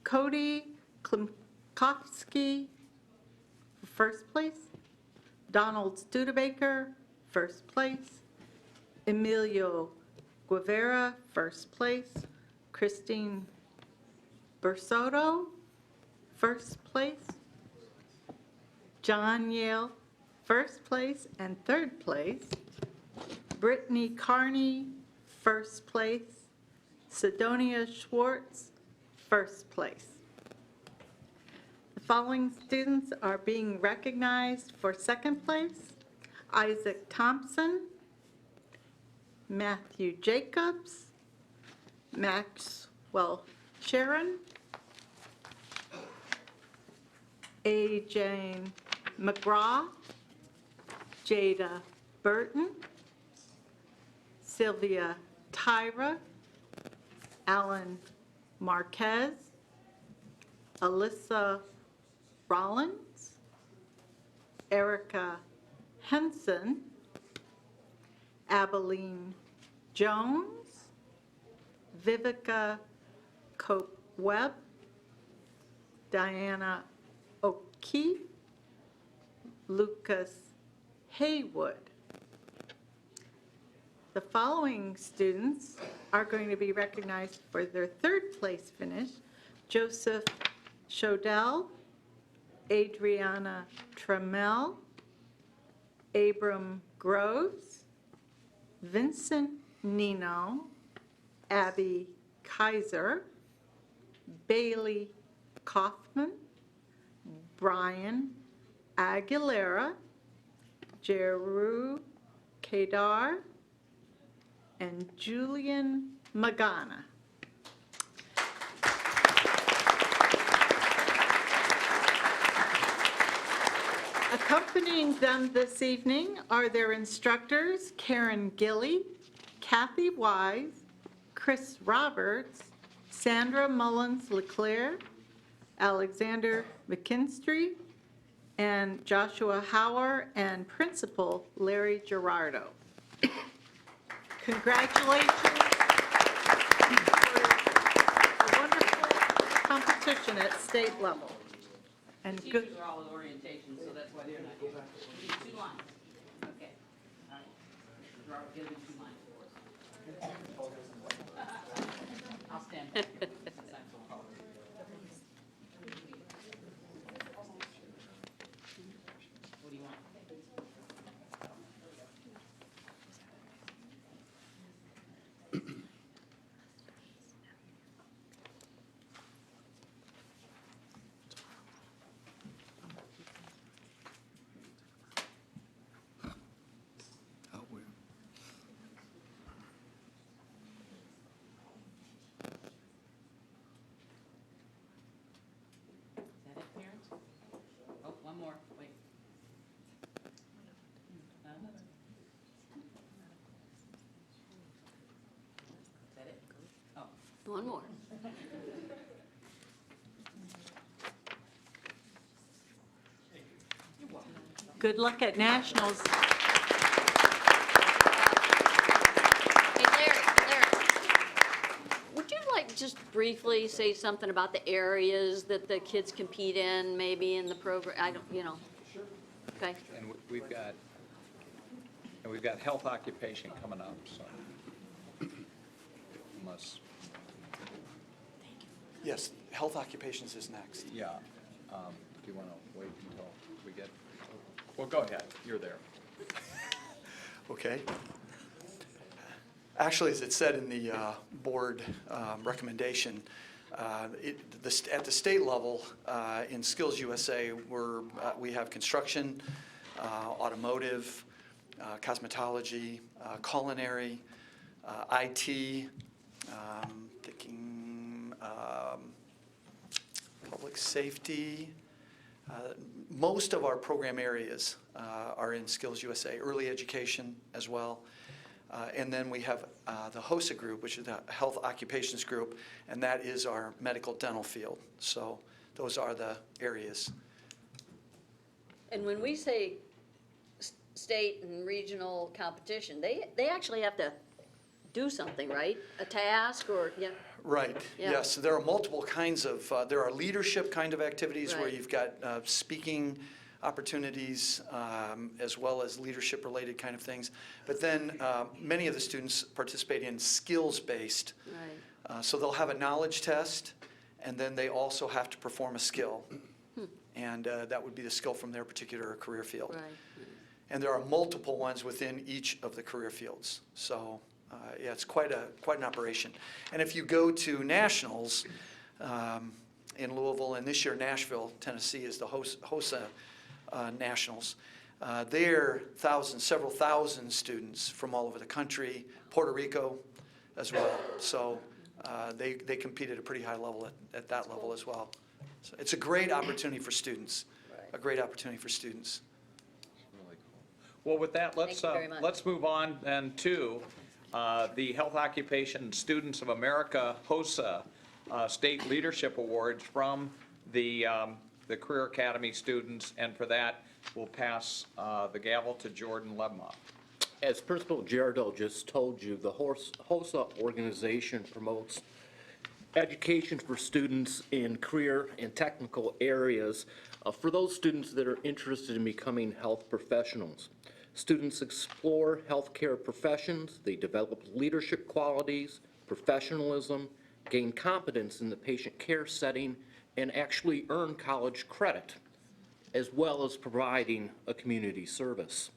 Speaker 3: Cody Klimkowski for first place, Donald Studebaker, first place, Emilio Guevara, first place, Christine Bersotto, first place, John Yale, first place and third place, Brittany Carney, first place, Sidonia Schwartz, first place. The following students are being recognized for second place: Isaac Thompson, Matthew Jacobs, Maxwell Sharon, A. Jane McGraw, Jada Burton, Sylvia Tyra, Alan Marquez, Alyssa Rollins, Erica Henson, Abilene Jones, Vivica Cope-Webb, Diana O'Keefe, Lucas Haywood. The following students are going to be recognized for their third place finish: Joseph Shodell, Adriana Trammell, Abram Groves, Vincent Nino, Abby Kaiser, Bailey Kaufman, Brian Aguilera, Jeru Kedar, and Julian Magana. Accompanying them this evening are their instructors, Karen Gilly, Kathy Wise, Chris Roberts, Sandra Mullins LeClaire, Alexander McKinstry, and Joshua Hauer, and Principal Larry Gerardo. Congratulations for a wonderful competition at state level. And good.
Speaker 7: Teachers are all at orientation, so that's why they're not here. We need 2 lines. Okay. All right. Mr. Robert, give me 2 lines for us. I'll stand back here since I'm so tall. What do you want? Is that it, parents? Oh, one more, wait. Is that it? Oh.
Speaker 5: One more.
Speaker 3: Good luck at nationals.
Speaker 5: Hey, Larry, would you like just briefly say something about the areas that the kids compete in, maybe in the program? I don't, you know. Sure. Okay.
Speaker 1: And we've got health occupation coming up, so unless,
Speaker 13: Yes, health occupations is next.
Speaker 1: yeah. Do you want to wait until we get, well, go ahead, you're there.
Speaker 13: Okay. Actually, as it said in the board recommendation, at the state level, in Skills USA, we have construction, automotive, cosmetology, culinary, IT, thinking public safety. Most of our program areas are in Skills USA, early education as well. And then we have the HOSA group, which is the Health Occupations Group, and that is our medical dental field. So those are the areas.
Speaker 5: And when we say state and regional competition, they actually have to do something, right? A task or, yeah?
Speaker 13: Right,
Speaker 5: Yeah.
Speaker 13: yes. There are multiple kinds of, there are leadership kind of activities where
Speaker 5: Right.
Speaker 13: you've got speaking opportunities as well as leadership-related kind of things. But then many of the students participate in skills-based.
Speaker 5: Right.
Speaker 13: So they'll have a knowledge test, and then they also have to perform a skill. And that would be the skill from their particular career field.
Speaker 5: Right.
Speaker 13: And there are multiple ones within each of the career fields. So, yeah, it's quite an operation. And if you go to nationals in Louisville, and this year Nashville, Tennessee is the HOSA Nationals, there are several thousand students from all over the country, Puerto Rico as well. So they compete at a pretty high level at that level as well. So it's a great opportunity for students, a great opportunity for students.
Speaker 1: Really cool. Well, with that,
Speaker 5: Thank you very much.
Speaker 1: let's move on then to the Health Occupation Students of America HOSA State Leadership Awards from the Career Academy students, and for that, we'll pass the gavel to Jordan Lebmoff.
Speaker 6: As Principal Gerardo just told you, the HOSA organization promotes education for students in career and technical areas for those students that are interested in becoming health professionals. Students explore healthcare professions, they develop leadership qualities, professionalism, gain competence in the patient care setting, and actually earn college credit, as well as providing a community service.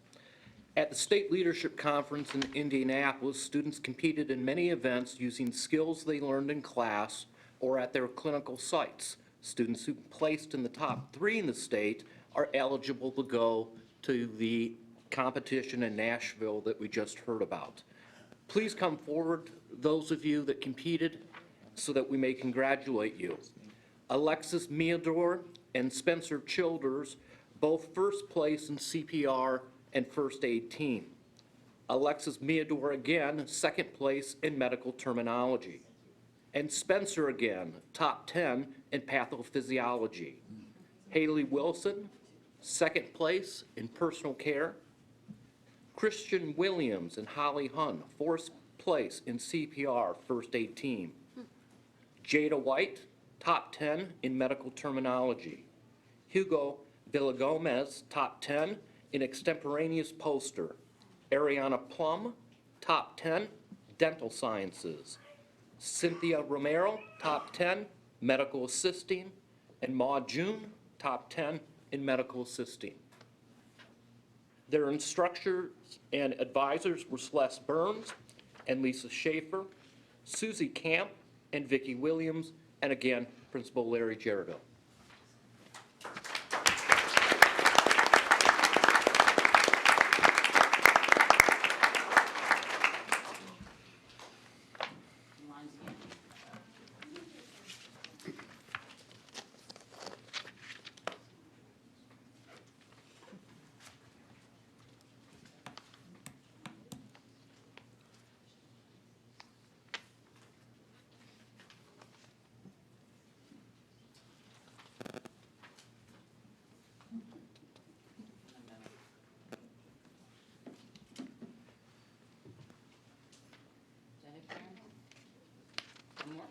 Speaker 6: At the State Leadership Conference in Indianapolis, students competed in many events using skills they learned in class or at their clinical sites. Students who placed in the top 3 in the state are eligible to go to the competition in Nashville that we just heard about. Please come forward, those of you that competed, so that we may congratulate you. Alexis Meador and Spencer Childers both first place in CPR and first aid team. Alexis Meador again, second place in medical terminology. And Spencer again, top 10 in pathophysiology. Haley Wilson, second place in personal care. Christian Williams and Holly Hunn, fourth place in CPR first aid team. Jada White, top 10 in medical terminology. Hugo Villagomez, top 10 in extemporaneous poster. Ariana Plum, top 10, dental sciences. Cynthia Romero, top 10, medical assisting. And Ma June, top 10 in medical assisting. Their instructors and advisors were Celeste Burns and Lisa Schaefer, Susie Camp and Vicki Williams, and again, Principal Larry Gerardo.
Speaker 7: Lines again. Is that it, Karen? One more?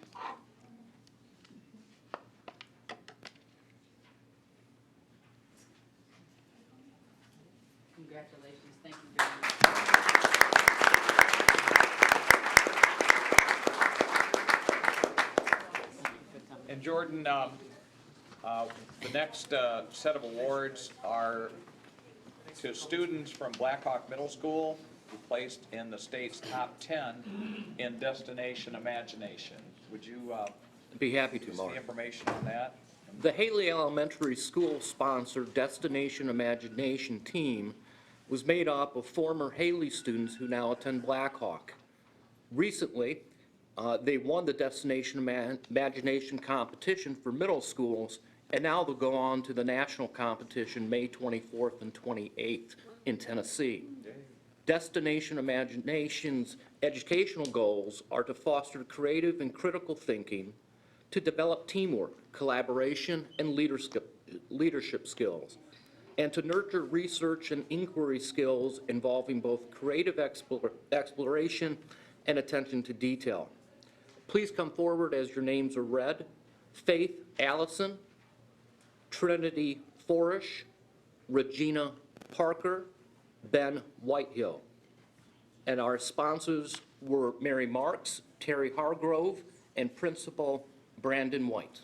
Speaker 7: Congratulations, thank you very much.
Speaker 1: And Jordan, the next set of awards are to students from Black Hawk Middle School who placed in the state's top 10 in Destination Imagination. Would you
Speaker 6: Be happy to,
Speaker 1: use
Speaker 6: Mark.
Speaker 1: the information on that?
Speaker 6: The Haley Elementary School sponsored Destination Imagination team was made up of former Haley students who now attend Black Hawk. Recently, they won the Destination Imagination competition for middle schools, and now they'll go on to the national competition May 24th and 28th in Tennessee. Destination Imagination's educational goals are to foster creative and critical thinking, to develop teamwork, collaboration, and leadership skills, and to nurture research and inquiry skills involving both creative exploration and attention to detail. Please come forward as your names are read. Faith Allison, Trinity Forish, Regina Parker, Ben Whitehill. And our sponsors were Mary Marks, Terry Hargrove, and Principal Brandon White.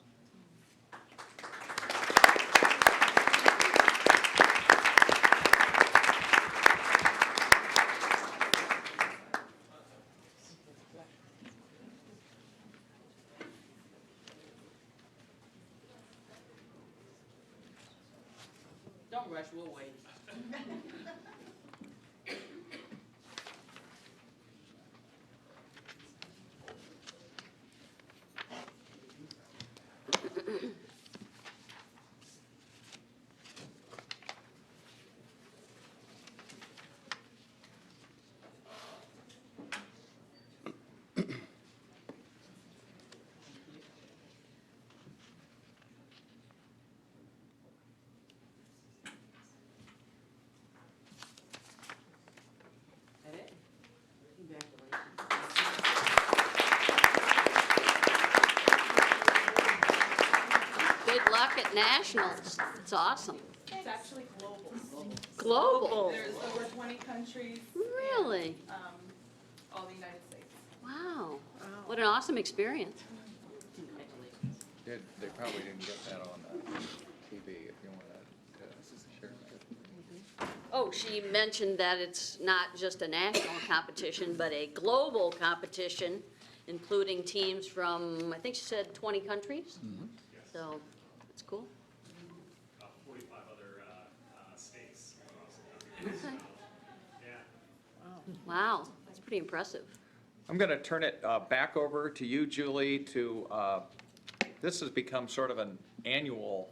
Speaker 7: Don't rush, we'll wait. That it? Congratulations.
Speaker 5: Good luck at nationals. It's awesome.
Speaker 14: It's actually global.
Speaker 5: Global.
Speaker 14: There's over 20 countries.
Speaker 5: Really?
Speaker 14: And, all the United States.
Speaker 5: Wow. What an awesome experience.
Speaker 7: Congratulations.
Speaker 1: They probably didn't get that on TV, if you want to share that.
Speaker 5: Oh, she mentioned that it's not just a national competition, but a global competition, including teams from, I think she said 20 countries? So, that's cool.
Speaker 15: 45 other states across the
Speaker 5: Okay.
Speaker 15: country. Yeah.
Speaker 5: Wow, that's pretty impressive.
Speaker 1: I'm going to turn it back over to you, Julie, to, this has become sort of an annual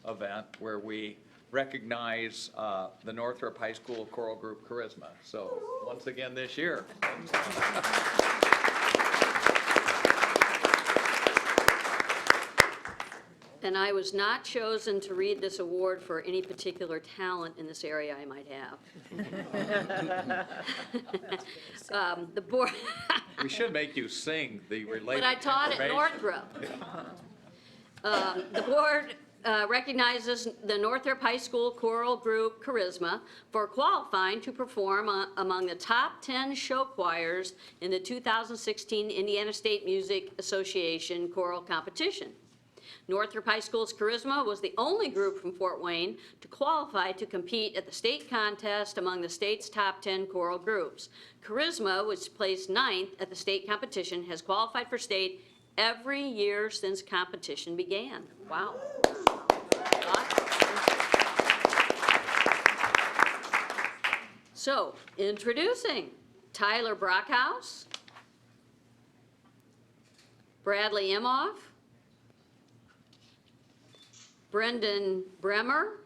Speaker 1: event where we recognize the Northrop High School Choral Group Charisma. So once again this year.
Speaker 5: And I was not chosen to read this award for any particular talent in this area I might have. The board,
Speaker 1: We should make you sing the related
Speaker 5: but I taught at
Speaker 1: information.
Speaker 5: Northrop. The board recognizes the Northrop High School Choral Group Charisma for qualifying to perform among the top 10 show choirs in the 2016 Indiana State Music Association Choral Competition. Northrop High School's Charisma was the only group from Fort Wayne to qualify to compete at the state contest among the state's top 10 choral groups. Charisma, which placed 9th at the state competition, has qualified for state every year since competition began. Wow. So, introducing Tyler Brockhouse, Bradley Imhoff, Brendan Bremer,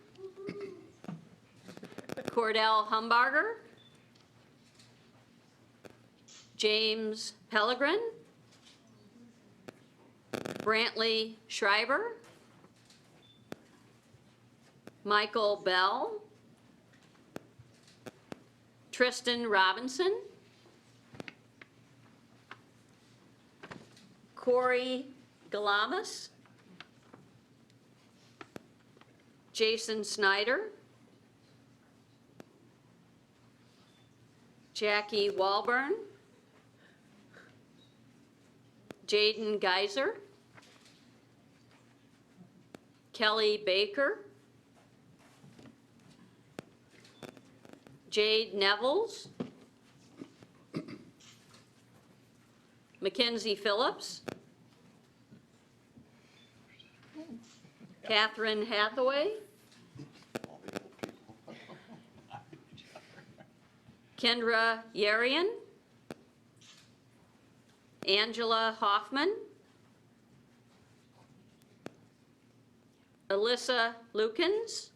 Speaker 5: Cordell Humbarger, James Pellegrin, Brantley Schreiber, Michael Bell, Tristan Robinson, Corey Galamas, Jason Snyder, Jackie Walburn, Jaden Geiser, Kelly Baker, Jade Nevels, Mackenzie Phillips, Catherine Hathaway, Kendra Yarian, Angela Hoffman, Alyssa Lukens,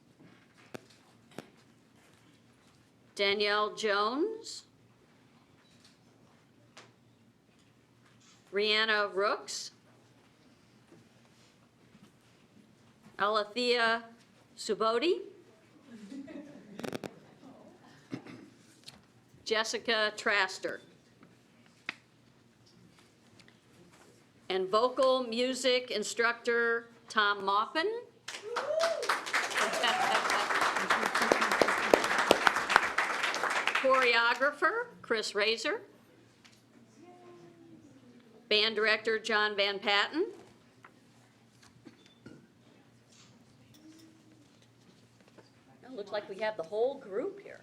Speaker 5: Danielle Jones, Rihanna Rooks, Alethea Subodi, Jessica Traster. And vocal music instructor Tom Maupin. Choreographer Chris Razor. Band director John Van Patten. It looks like we have the whole group here.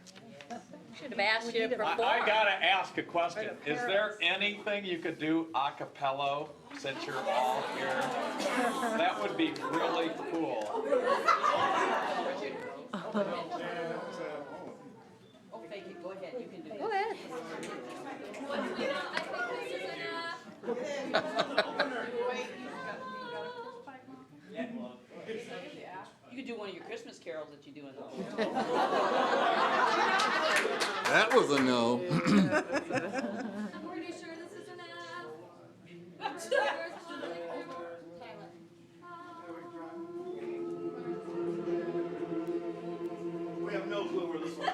Speaker 5: Should have asked you before.
Speaker 1: I gotta ask a question. Is there anything you could do a cappella since you're all here? That would be really cool.
Speaker 7: Oh, fake it, go ahead, you can do it.
Speaker 5: Go ahead.
Speaker 7: You could do one of your Christmas carols that you do in the.
Speaker 16: That was a no.
Speaker 5: I'm pretty sure this is enough.
Speaker 9: We have no clue where this will go.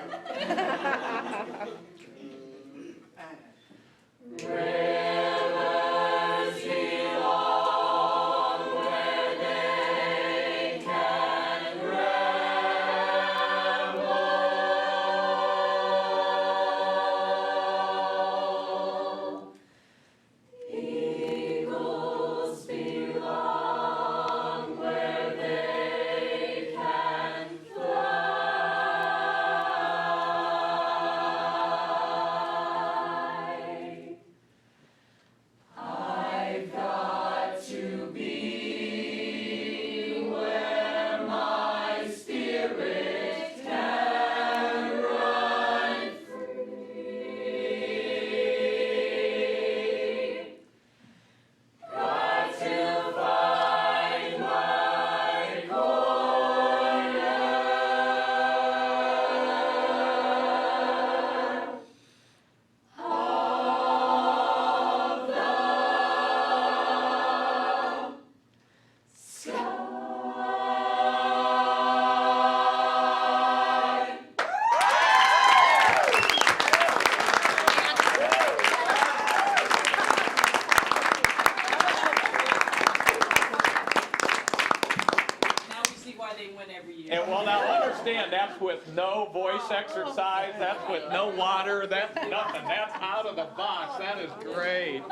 Speaker 1: That's with no voice exercise, that's with no water, that's nothing, that's out of the box, that is great.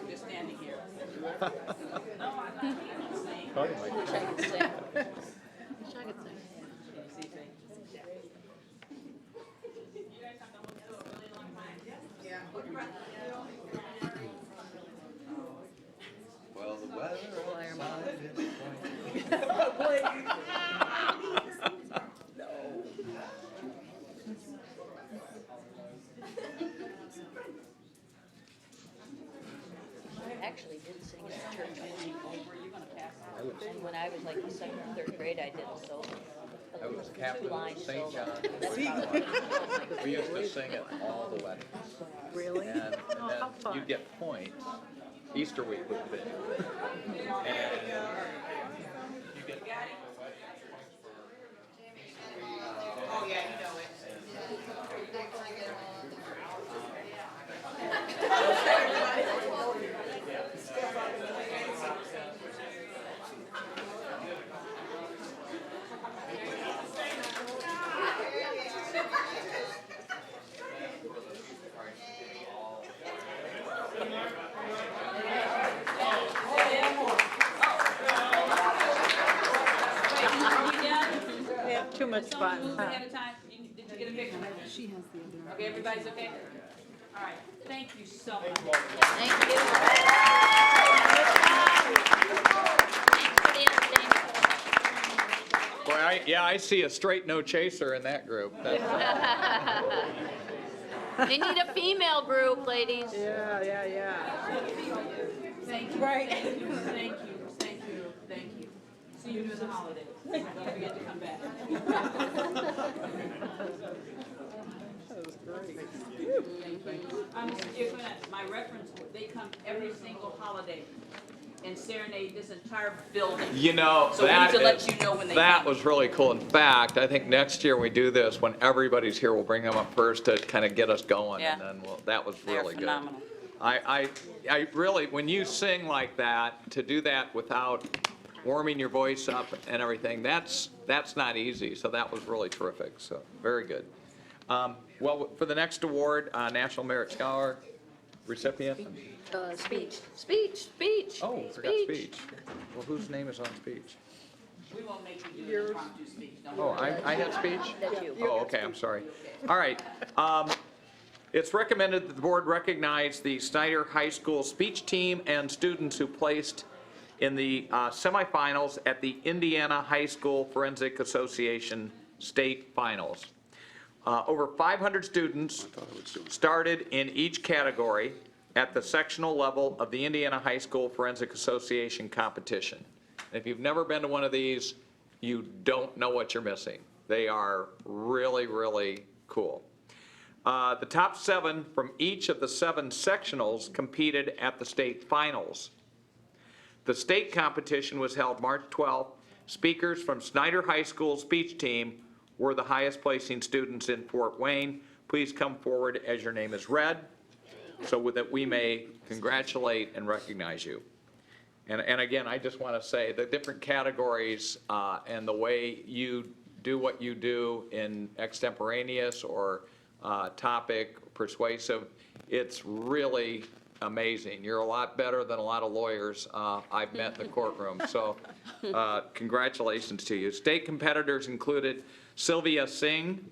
Speaker 7: Just standing here.
Speaker 8: Wish I could sing. Wish I could sing.
Speaker 1: Well, the weather
Speaker 8: Choir I actually did sing in church and when I was like in second or third grade, I did a solo.
Speaker 1: I was
Speaker 8: Two
Speaker 1: captain of
Speaker 8: line
Speaker 1: St.
Speaker 8: solo.
Speaker 1: John's. We used to sing it all the weddings.
Speaker 3: Really?
Speaker 1: And
Speaker 3: Oh, how
Speaker 1: then
Speaker 3: fun.
Speaker 1: you get points. Easter week would be. And you get
Speaker 7: Oh, yeah, you know it.
Speaker 3: We have too much fun, huh?
Speaker 7: Ahead of time, did you get a picture? She has the other. Okay, everybody's okay? All right, thank you so much.
Speaker 5: Thank you. Thanks for the entertainment.
Speaker 1: Boy, I see a straight no chaser in that group.
Speaker 5: They need a female group, ladies.
Speaker 3: Yeah.
Speaker 7: Thank you. Right. Thank you, thank you. See you during the holidays. Don't forget to come back.
Speaker 3: That was great.
Speaker 7: You're gonna, my reference, they come every single holiday and serenade this entire building.
Speaker 1: You know,
Speaker 7: So we need
Speaker 1: that
Speaker 7: to let
Speaker 1: is-
Speaker 7: you know when they
Speaker 1: that
Speaker 7: come.
Speaker 1: was really cool. In fact, I think next year we do this, when everybody's here, we'll bring them up first to kind of get us going.
Speaker 7: Yeah.
Speaker 1: And then that was
Speaker 7: They're
Speaker 1: really good.
Speaker 7: phenomenal.
Speaker 1: I really, when you sing like that, to do that without warming your voice up and everything, that's not easy. So that was really terrific. So, very good. Well, for the next award, National Merit Scholar recipient.
Speaker 5: Speech.
Speaker 1: Oh, I forgot speech. Well, whose name is on speech?
Speaker 7: We won't make you do an impromptu speech, don't
Speaker 1: Oh,
Speaker 7: worry.
Speaker 1: I had speech?
Speaker 5: That's you.
Speaker 1: Oh, okay, I'm sorry. All right. It's recommended that the board recognize the Snyder High School speech team and students who placed in the semifinals at the Indiana High School Forensic Association State Finals. Over 500 students started in each category at the sectional level of the Indiana High School Forensic Association competition. If you've never been to one of these, you don't know what you're missing. They are really, really cool. The top 7 from each of the 7 sectionals competed at the state finals. The state competition was held March 12th. Speakers from Snyder High School speech team were the highest placing students in Fort Wayne. Please come forward as your name is read so that we may congratulate and recognize you. And again, I just want to say the different categories and the way you do what you do in extemporaneous or topic, persuasive, it's really amazing. You're a lot better than a lot of lawyers I've met in the courtroom. So congratulations to you. State competitors included Sylvia Singh,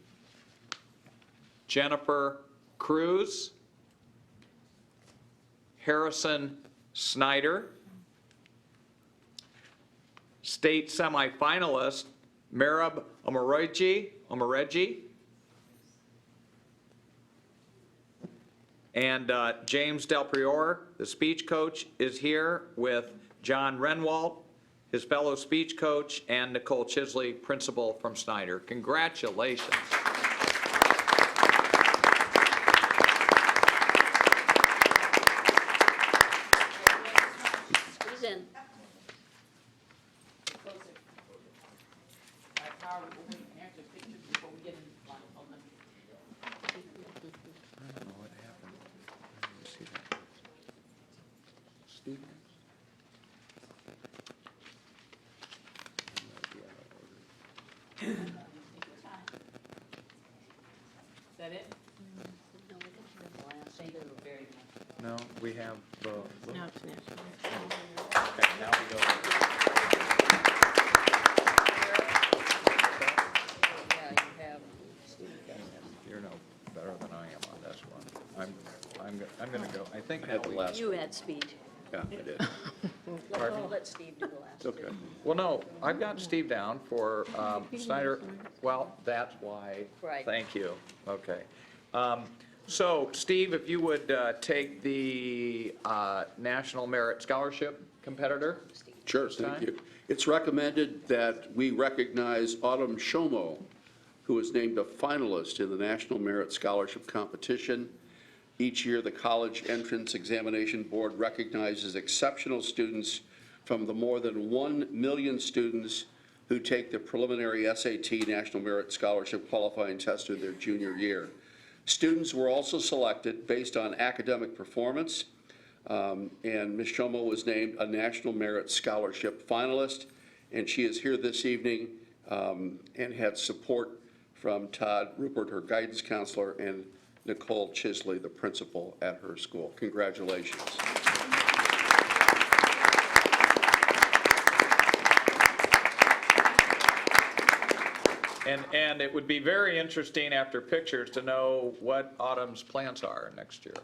Speaker 1: Jennifer Cruz, Harrison Snyder, state semifinalist Merab Omoreji, and James Del Priore, the speech coach, is here with John Renwald, his fellow speech coach, and Nicole Chisley, principal from Snyder. Congratulations.
Speaker 5: Squeeze in.
Speaker 1: I don't know what happened. Let me see that.
Speaker 2: Steve?
Speaker 7: Is that it?
Speaker 8: No, I think you're the last.
Speaker 7: Thank you very much.
Speaker 1: No, we have the.
Speaker 3: No, it's national.
Speaker 1: Okay, now we go.
Speaker 8: Yeah, you have, Steve does have.
Speaker 1: You're no better than I am on this one. I'm gonna go, I think.
Speaker 2: I had the
Speaker 1: now we-
Speaker 2: last
Speaker 8: You
Speaker 2: one.
Speaker 8: had speed.
Speaker 2: Yeah, I did.
Speaker 8: Let Steve do the last.
Speaker 2: It's okay.
Speaker 1: Well, no, I've got Steve down for Snyder, well, that's why.
Speaker 8: Right.
Speaker 1: Thank you, okay. So, Steve, if you would take the National Merit Scholarship competitor.
Speaker 2: Sure, thank you. It's recommended that we recognize Autumn Shomo, who was named a finalist in the National Merit Scholarship Competition. Each year, the College Entrance Examination Board recognizes exceptional students from the more than 1 million students who take the preliminary SAT National Merit Scholarship qualifying test in their junior year. Students were also selected based on academic performance, and Ms. Shomo was named a National Merit Scholarship finalist, and she is here this evening and had support from Todd Rupert, her guidance counselor, and Nicole Chisley, the principal at her school. Congratulations.
Speaker 1: And it would be very interesting after pictures to know what Autumn's plans are next year.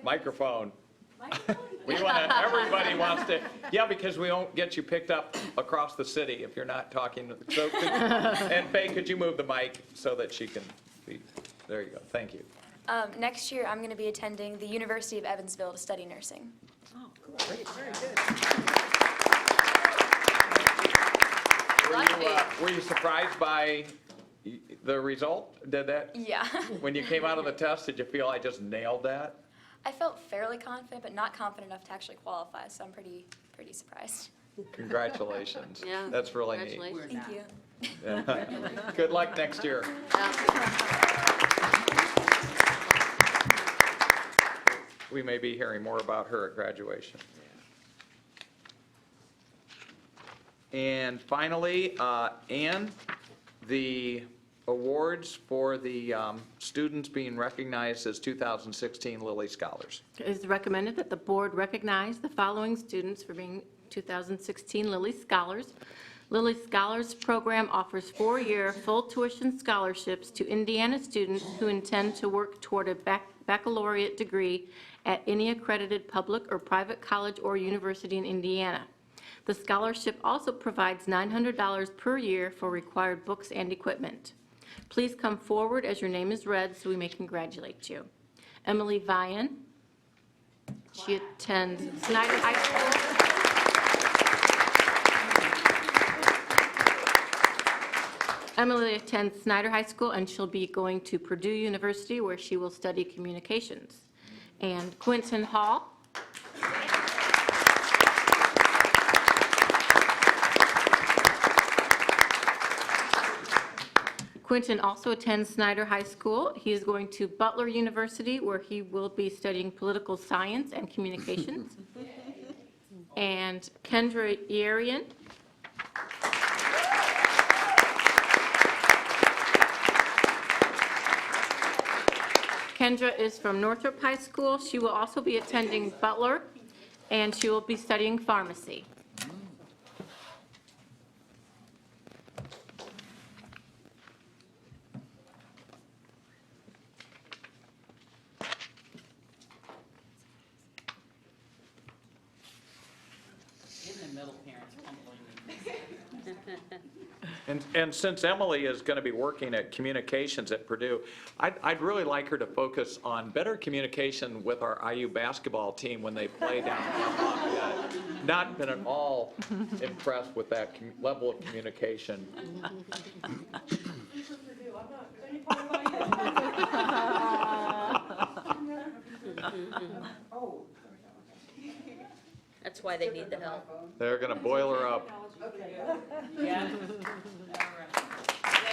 Speaker 1: Microphone. We want to, everybody wants to, yeah, because we won't get you picked up across the city if you're not talking. So, and Faye, could you move the mic so that she can be, there you go, thank you.
Speaker 17: Next year, I'm going to be attending the University of Evansville to study nursing.
Speaker 1: Were you surprised by the result? Did that,
Speaker 17: Yeah.
Speaker 1: when you came out of the test, did you feel I just nailed that?
Speaker 17: I felt fairly confident, but not confident enough to actually qualify, so I'm pretty surprised.
Speaker 1: Congratulations.
Speaker 5: Yeah,
Speaker 1: That's really neat.
Speaker 5: congratulations.
Speaker 17: Thank you.
Speaker 1: Yeah. Good luck next year. We may be hearing more about her at graduation. And finally, Ann, the awards for the students being recognized as 2016 Lilly Scholars.
Speaker 18: It is recommended that the board recognize the following students for being 2016 Lilly Scholars. Lilly Scholars Program offers 4-year full tuition scholarships to Indiana students who intend to work toward a baccalaureate degree at any accredited public or private college or university in Indiana. The scholarship also provides $900 per year for required books and equipment. Please come forward as your name is read so we may congratulate you. Emily Vian. She attends Snyder High School. Emily attends Snyder High School, and she'll be going to Purdue University, where she will study communications. And Quentin Hall. Quentin also attends Snyder High School. He is going to Butler University, where he will be studying political science and communications. And Kendra Yerian. Kendra is from Northrop High School. She will also be attending Butler, and she will be studying pharmacy.
Speaker 7: Even the middle parents complaining.
Speaker 1: And since Emily is going to be working at communications at Purdue, I'd really like her to focus on better communication with our IU basketball team when they play down in Lafayette. Not been at all impressed with that level of communication.
Speaker 5: That's why they need the help.
Speaker 1: They're going to boil her up.
Speaker 7: Yeah. All right.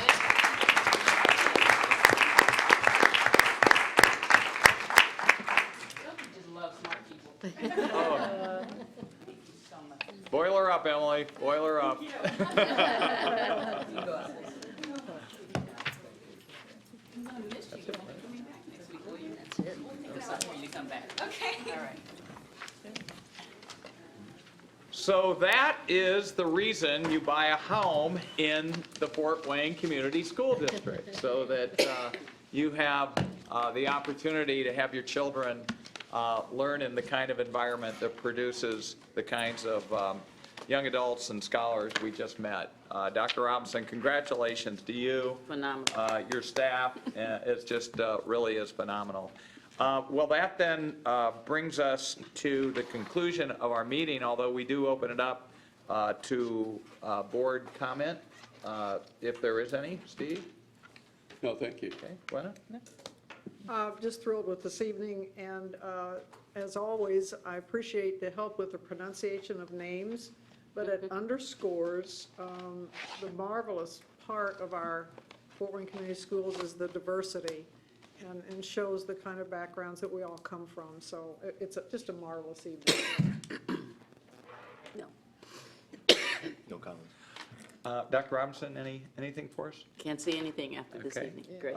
Speaker 1: up, Emily. Oil her up.
Speaker 7: You go out there. I'm gonna miss you. You're coming back next week, will you?
Speaker 8: That's it.
Speaker 7: It's not for you to come back. Okay. All right.
Speaker 1: So that is the reason you buy a home in the Fort Wayne Community School District, so that you have the opportunity to have your children learn in the kind of environment that produces the kinds of young adults and scholars we just met. Dr. Robinson, congratulations to you.
Speaker 7: Phenomenal.
Speaker 1: Your staff. It's just really is phenomenal. Well, that then brings us to the conclusion of our meeting, although we do open it up to board comment, if there is any. Steve?
Speaker 2: No, thank you.
Speaker 1: Okay, Gwenna?
Speaker 4: Just thrilled with this evening, and as always, I appreciate the help with the pronunciation of names, but it underscores the marvelous part of our Fort Wayne Community Schools is the diversity, and shows the kind of backgrounds that we all come from. So it's just a marvelous evening.
Speaker 7: No.
Speaker 6: No comments.
Speaker 1: Dr. Robinson, anything for us?
Speaker 7: Can't say anything after this
Speaker 1: Okay.
Speaker 7: evening. Great.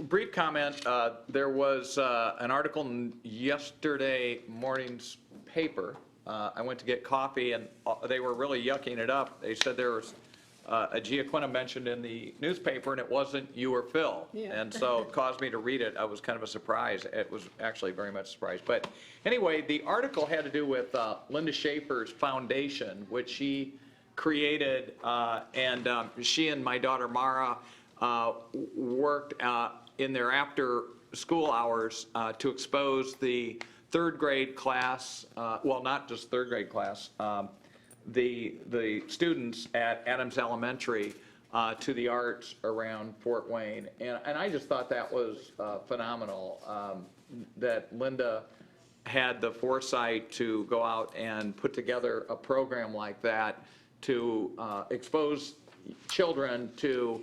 Speaker 1: Brief comment, there was an article in yesterday morning's paper. I went to get coffee, and they were really yucking it up. They said there was a Giaquina mentioned in the newspaper, and it wasn't you or Phil.
Speaker 4: Yeah.
Speaker 1: And so it caused me to read it. I was kind of a surprise. It was actually very much a surprise. But anyway, the article had to do with Linda Schaefer's foundation, which she created, and she and my daughter Mara worked in their after-school hours to expose the third grade class, well, not just third grade class, the students at Adams Elementary to the arts around Fort Wayne. And I just thought that was phenomenal, that Linda had the foresight to go out and put together a program like that to expose children to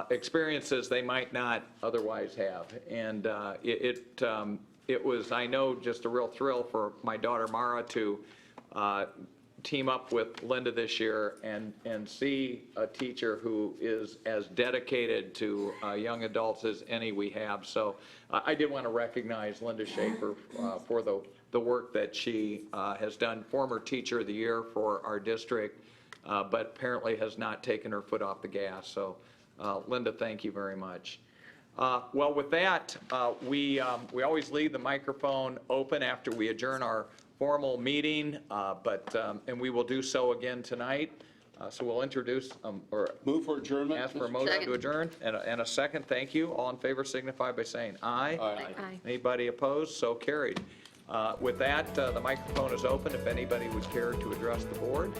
Speaker 1: experiences they might not otherwise have. And it was, I know, just a real thrill for my daughter Mara to team up with Linda this year and see a teacher who is as dedicated to young adults as any we have. So I did want to recognize Linda Schaefer for the work that she has done. Former Teacher of the Year for our district, but apparently has not taken her foot off the gas. So Linda, thank you very much. Well, with that, we always leave the microphone open after we adjourn our formal meeting, and we will do so again tonight. So we'll introduce, or
Speaker 2: Move for adjournment.
Speaker 1: ask for a motion to adjourn, and a second. Thank you. All in favor signify by saying aye.
Speaker 2: Aye.
Speaker 1: Anybody opposed? So carried. With that, the microphone is open if anybody would care to address the board.